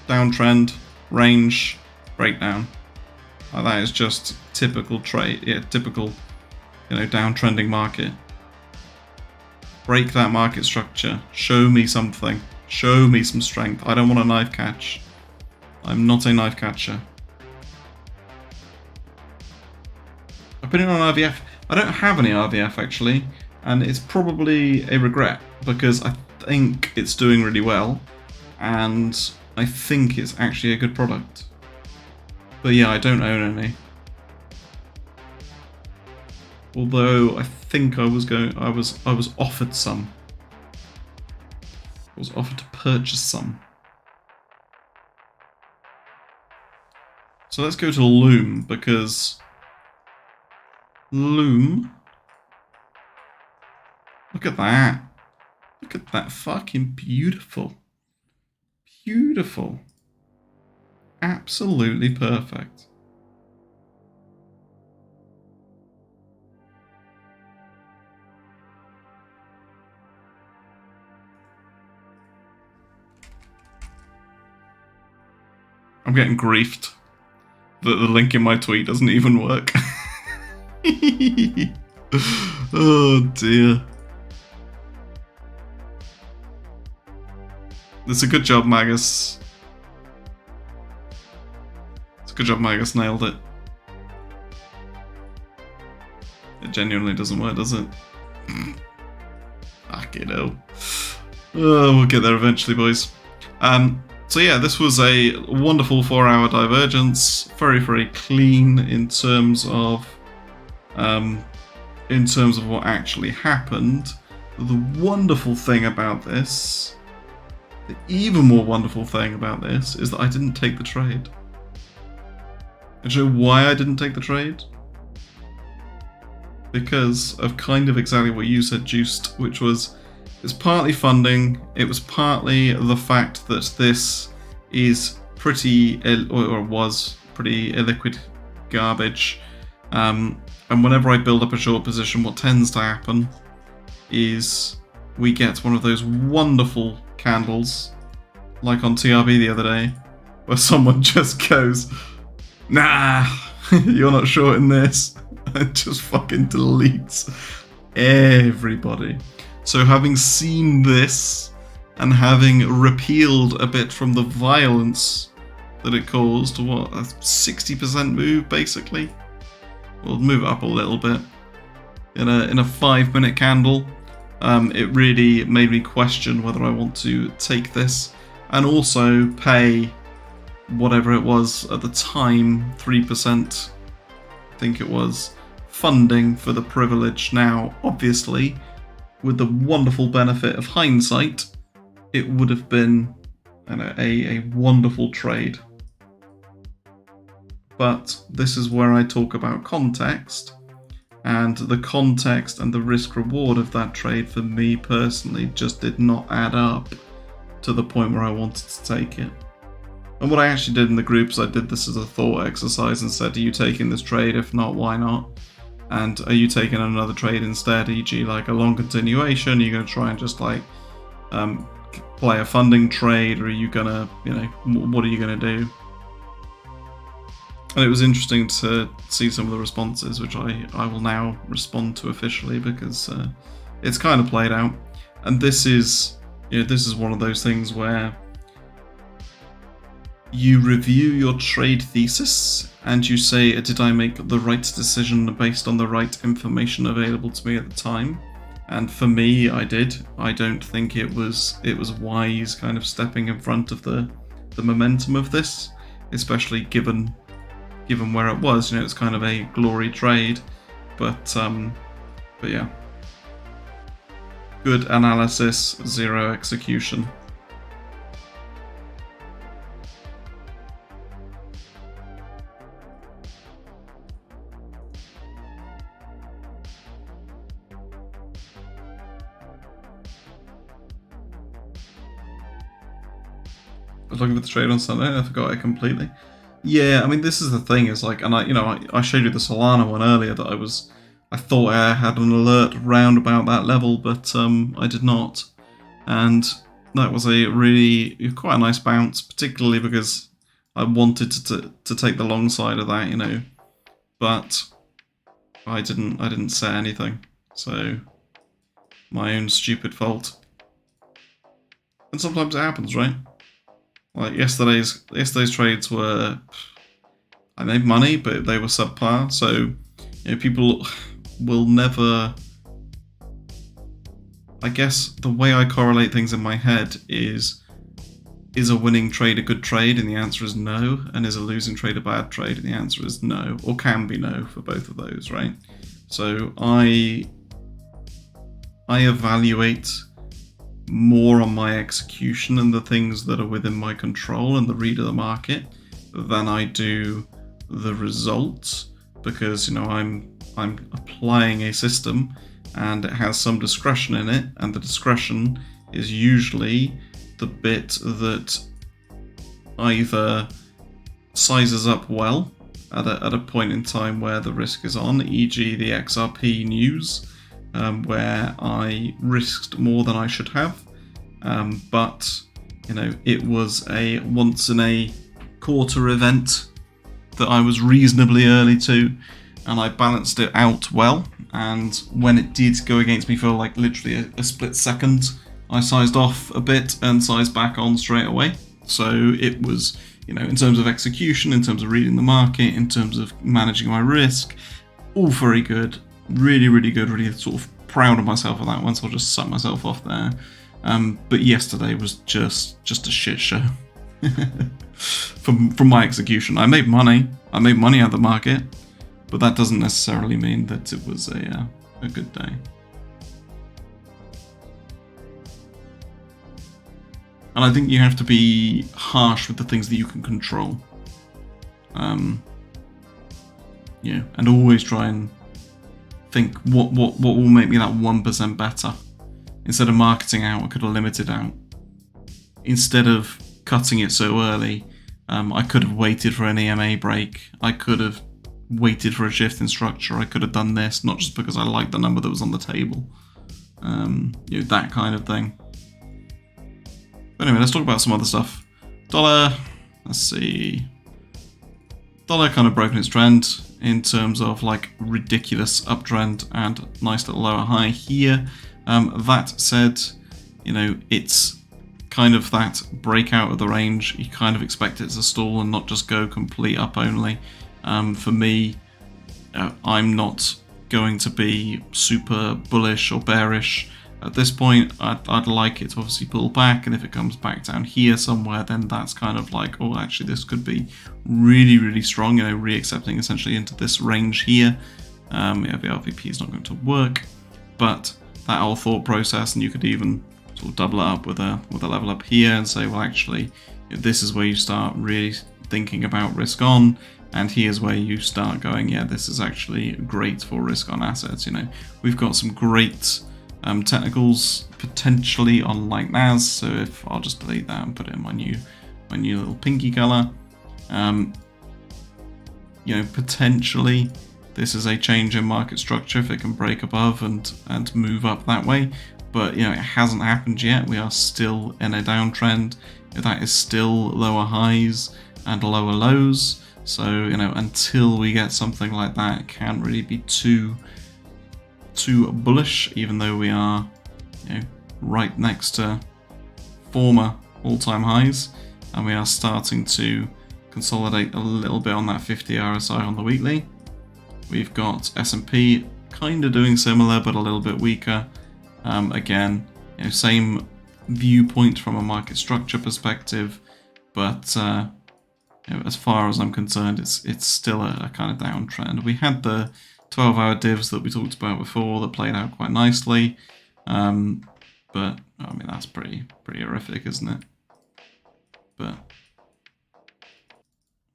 downtrend, range, breakdown. That is just typical trade. Yeah, typical, downtrending market. Break that market structure. Show me something. Show me some strength. I don't want a knife catch. I'm not a knife catcher. I've been in on RVF. I don't have any RVF actually, and it's probably a regret because I think it's doing really well, and I think it's actually a good product. But yeah, I don't own any. Although I think I was offered some. I was offered to purchase some. So let's go to Loom, because Loom, look at that. Look at that, fucking beautiful. Beautiful. Absolutely perfect. I'm getting griefed that the link in my tweet doesn't even work. Oh dear. It's a good job, Magus. It's a good job, Magus nailed it. It genuinely doesn't work, does it? Fucking hell. Oh, we'll get there eventually, boys. So yeah, this was a wonderful 4-hour divergence. Very, very clean in terms of what actually happened. The wonderful thing about this, the even more wonderful thing about this, is that I didn't take the trade. And you know why I didn't take the trade? Because of kind of exactly what you said, Juiced, which was, it's partly funding, it was partly the fact that this is pretty, or was pretty illiquid garbage. And whenever I build up a short position, what tends to happen is we get one of those wonderful candles, like on TRB the other day, where someone just goes, nah, You're not shorting this. It just fucking deletes everybody. So having seen this and having repealed a bit from the violence that it caused, what, a 60% move basically? We'll move it up a little bit. In a 5-minute candle, it really made me question whether I want to take this and also pay whatever it was at the time, 3%, I think it was, funding for the privilege. Now, obviously, with the wonderful benefit of hindsight, it would have been a wonderful trade. But this is where I talk about context, and the context and the risk reward of that trade for me personally just did not add up to the point where I wanted to take it. And what I actually did in the group is I did this as a thought exercise and said, are you taking this trade? If not, why not? And are you taking another trade instead, e.g. like a long continuation? Are you going to try and just like play a funding trade, or are you going to, what are you going to do? And it was interesting to see some of the responses, which I will now respond to officially because it's kind of played out. And this is one of those things where you review your trade thesis and you say, did I make the right decision based on the right information available to me at the time? And for me, I did. I don't think it was wise kind of stepping in front of the momentum of this, especially given where it was. It's kind of a glory trade, but yeah. Good analysis, zero execution. I was looking for the trade on Sunday and I forgot it completely. Yeah, I mean, this is the thing, is like, and I showed you the Solana one earlier that I thought I had an alert round about that level, but I did not. And that was quite a nice bounce, particularly because I wanted to take the long side of that, but I didn't set anything. So my own stupid fault. And sometimes it happens, right? Like yesterday's trades were, I made money, but they were subpar. So people will never. I guess the way I correlate things in my head is a winning trade a good trade? And the answer is no. And is a losing trade a bad trade? And the answer is no, or can be no for both of those, right? So I evaluate more on my execution and the things that are within my control and the read of the market than I do the results, because I'm applying a system and it has some discretion in it, and the discretion is usually the bit that either sizes up well at a point in time where the risk is on, e.g. the XRP news, where I risked more than I should have, but it was a once in a quarter event that I was reasonably early to, and I balanced it out well. And when it did go against me for like literally a split second, I sized off a bit and sized back on straight away. So it was, in terms of execution, in terms of reading the market, in terms of managing my risk, all very good. Really, really good. Really sort of proud of myself for that one, so I'll just suck myself off there. But yesterday was just a shit show. From my execution. I made money out of the market, but that doesn't necessarily mean that it was a good day. And I think you have to be harsh with the things that you can control. And always try and think what will make me that 1% better. Instead of marketing out, I could have limited out. Instead of cutting it so early, I could have waited for an EMA break. I could have waited for a shift in structure. I could have done this, not just because I liked the number that was on the table. That kind of thing. But anyway, let's talk about some other stuff. Dollar, let's see. dollar kind of broken its trend in terms of like ridiculous uptrend and nice little lower high here. That said, you know, it's kind of that breakout of the range. You kind of expect it to stall and not just go complete up only. For me, I'm not going to be super bullish or bearish at this point. I'd like it to obviously pull back, and if it comes back down here somewhere, then that's kind of like, oh, actually this could be really, really strong, you know, re-accepting essentially into this range here. Yeah, the LVP is not going to work, but that whole thought process, and you could even sort of double it up with a level up here and say, well, actually, this is where you start really thinking about risk on, and here's where you start going, yeah, this is actually great for risk on assets. You know, we've got some great technicals potentially on like NAS, so if I'll just delete that and put it in my new little pinky color, you know, potentially this is a change in market structure if it can break above and move up that way. But you know, it hasn't happened yet. We are still in a downtrend. That is still lower highs and lower lows. So, you know, until we get something like that, it can't really be too bullish, even though we are, you know, right next to former all-time highs, and we are starting to consolidate a little bit on that 50 RSI on the weekly. We've got S&P kind of doing similar, but a little bit weaker. Again, you know, same viewpoint from a market structure perspective, but you know, as far as I'm concerned, it's still a kind of downtrend. We had the 12-hour divs that we talked about before that played out quite nicely, but I mean, that's pretty horrific, isn't it? But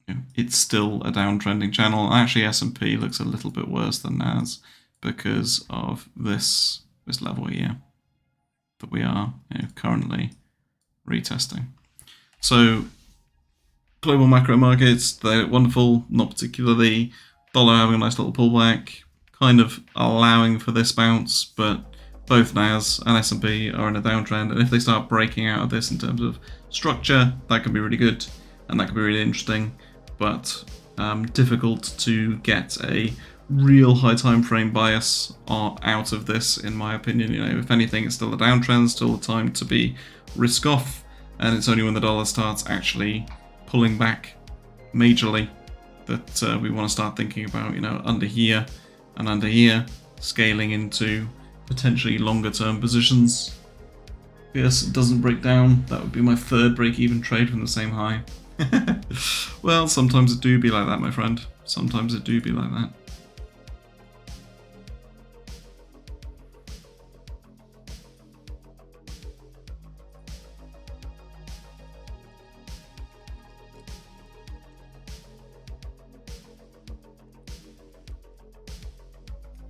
you know, it's still a downtrending channel. Actually, S&P looks a little bit worse than NAS because of this level here that we are, you know, currently retesting. So global macro markets, they look wonderful, not particularly. Dollar having a nice little pullback, kind of allowing for this bounce, but both NAS and S&P are in a downtrend, and if they start breaking out of this in terms of structure, that can be really good, and that can be really interesting, but difficult to get a real high time frame bias out of this, in my opinion. You know, if anything, it's still a downtrend, still the time to be risk off, and it's only when the dollar starts actually pulling back majorly that we want to start thinking about, you know, under here and under here, scaling into potentially longer term positions. Yes, it doesn't break down. That would be my third break-even trade from the same high. Well, sometimes it do be like that, my friend. Sometimes it do be like that.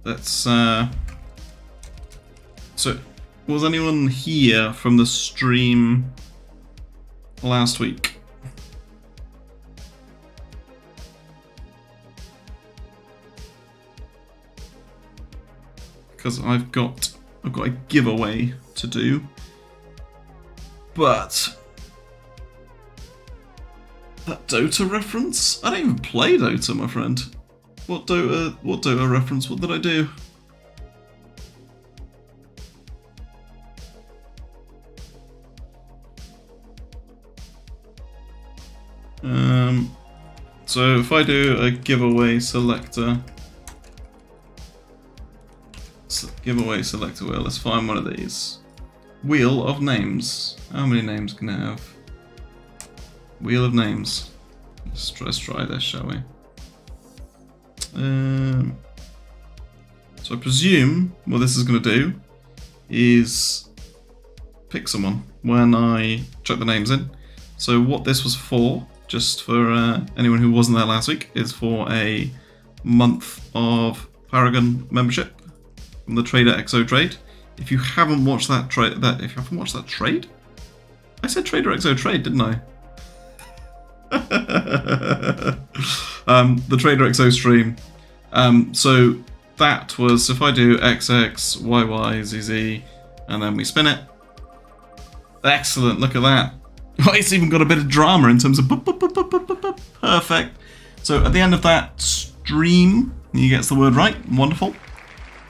Let's so was anyone here from the stream last week? Because I've got a giveaway to do, but that Dota reference? I don't even play Dota, my friend. What Dota reference? What did I do? So if I do a giveaway selector, wheel, let's find one of these. Wheel of names. How many names can it have? Wheel of names. Let's try this, shall we? So I presume what this is going to do is pick someone when I chuck the names in. So what this was for, just for anyone who wasn't there last week, is for a month of Paragon membership from the Trader XO trade. If you haven't watched that trade, I said Trader XO trade, didn't I? The Trader XO stream. So that was, if I do XX, YY, ZZ, and then we spin it. Excellent, look at that. Oh, it's even got a bit of drama in terms of perfect. So at the end of that stream, he gets the word right, wonderful.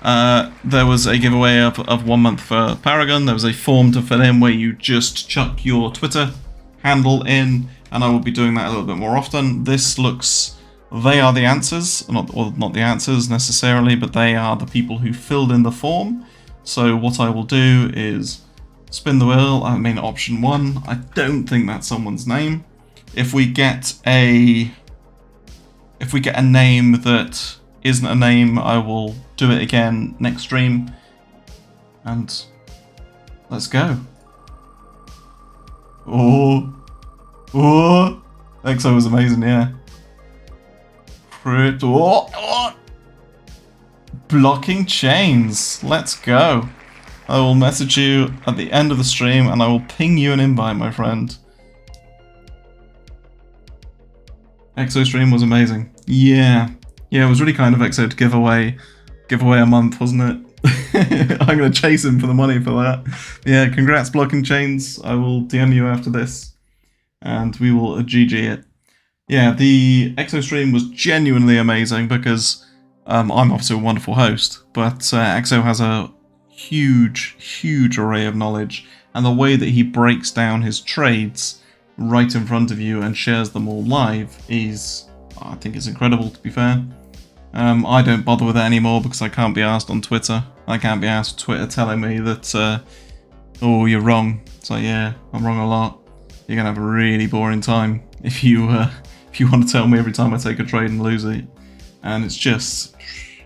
There was a giveaway of 1 month for Paragon. There was a form to fill in where you just chuck your Twitter handle in, and I will be doing that a little bit more often. This looks, they are the answers, not the answers necessarily, but they are the people who filled in the form. So what I will do is spin the wheel. I mean, option 1. I don't think that's someone's name. If we get a name that isn't a name, I will do it again next stream. And let's go. Oh, EXO was amazing, yeah. Blocking chains. Let's go. I will message you at the end of the stream and I will ping you an invite, my friend. EXO stream was amazing. Yeah, it was really kind of EXO to give away a month, wasn't it? I'm gonna chase him for the money for that. Yeah, congrats, Blocking Chains. I will DM you after this, and we will GG it. Yeah, the EXO stream was genuinely amazing because I'm obviously a wonderful host, but EXO has a huge array of knowledge, and the way that he breaks down his trades right in front of you and shares them all live is, I think it's incredible, to be fair. I don't bother with it anymore because I can't be asked on Twitter. I can't be asked Twitter telling me that, oh, you're wrong. It's like, yeah, I'm wrong a lot. You're gonna have a really boring time if you want to tell me every time I take a trade and lose it. And it's just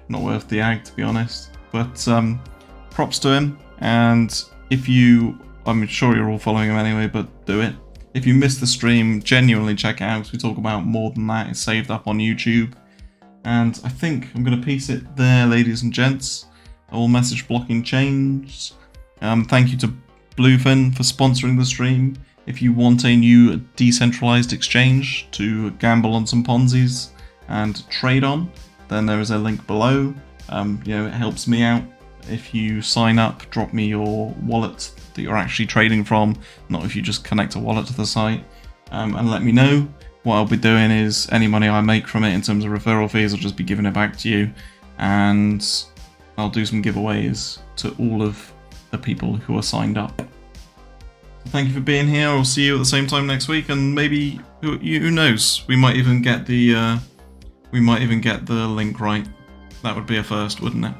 not worth the ag, to be honest. But props to him. And if you, I'm sure you're all following him anyway, but do it. If you missed the stream, genuinely check it out because we talk about more than that. It's saved up on YouTube. And I think I'm going to piece it there, ladies and gents. I will message Blocking Chains. Thank you to Bluefin for sponsoring the stream. If you want a new decentralized exchange to gamble on some Ponzi's and trade on, then there is a link below. It helps me out. If you sign up, drop me your wallet that you're actually trading from, not if you just connect a wallet to the site, and let me know. What I'll be doing is any money I make from it in terms of referral fees, I'll just be giving it back to you, and I'll do some giveaways to all of the people who are signed up. Thank you for being here. I'll see you at the same time next week, and maybe who knows? We might even get the link right. That would be a first, wouldn't it?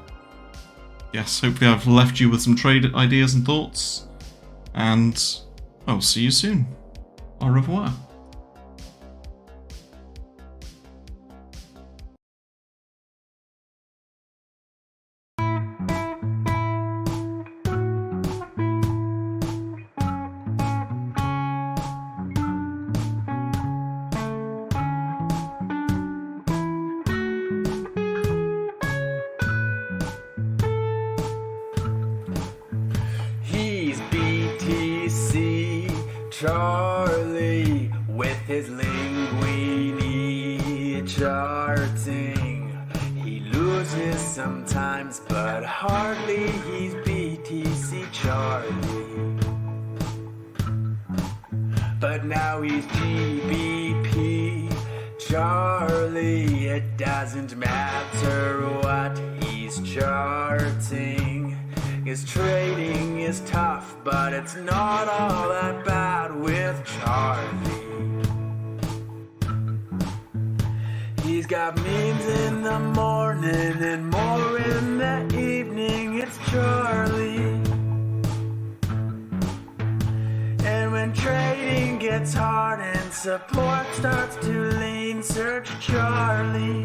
Yes, hopefully I've left you with some trade ideas and thoughts, and I'll see you soon. Au revoir. Charlie with his linguini charting. He loses sometimes, but hardly. He's BTC Charlie. But now he's GBP Charlie. It doesn't matter what he's charting. His trading is tough, but it's not all that bad with Charlie. He's got memes in the morning and more in the evening. It's Charlie. And when trading gets hard and support starts to lean, search Charlie.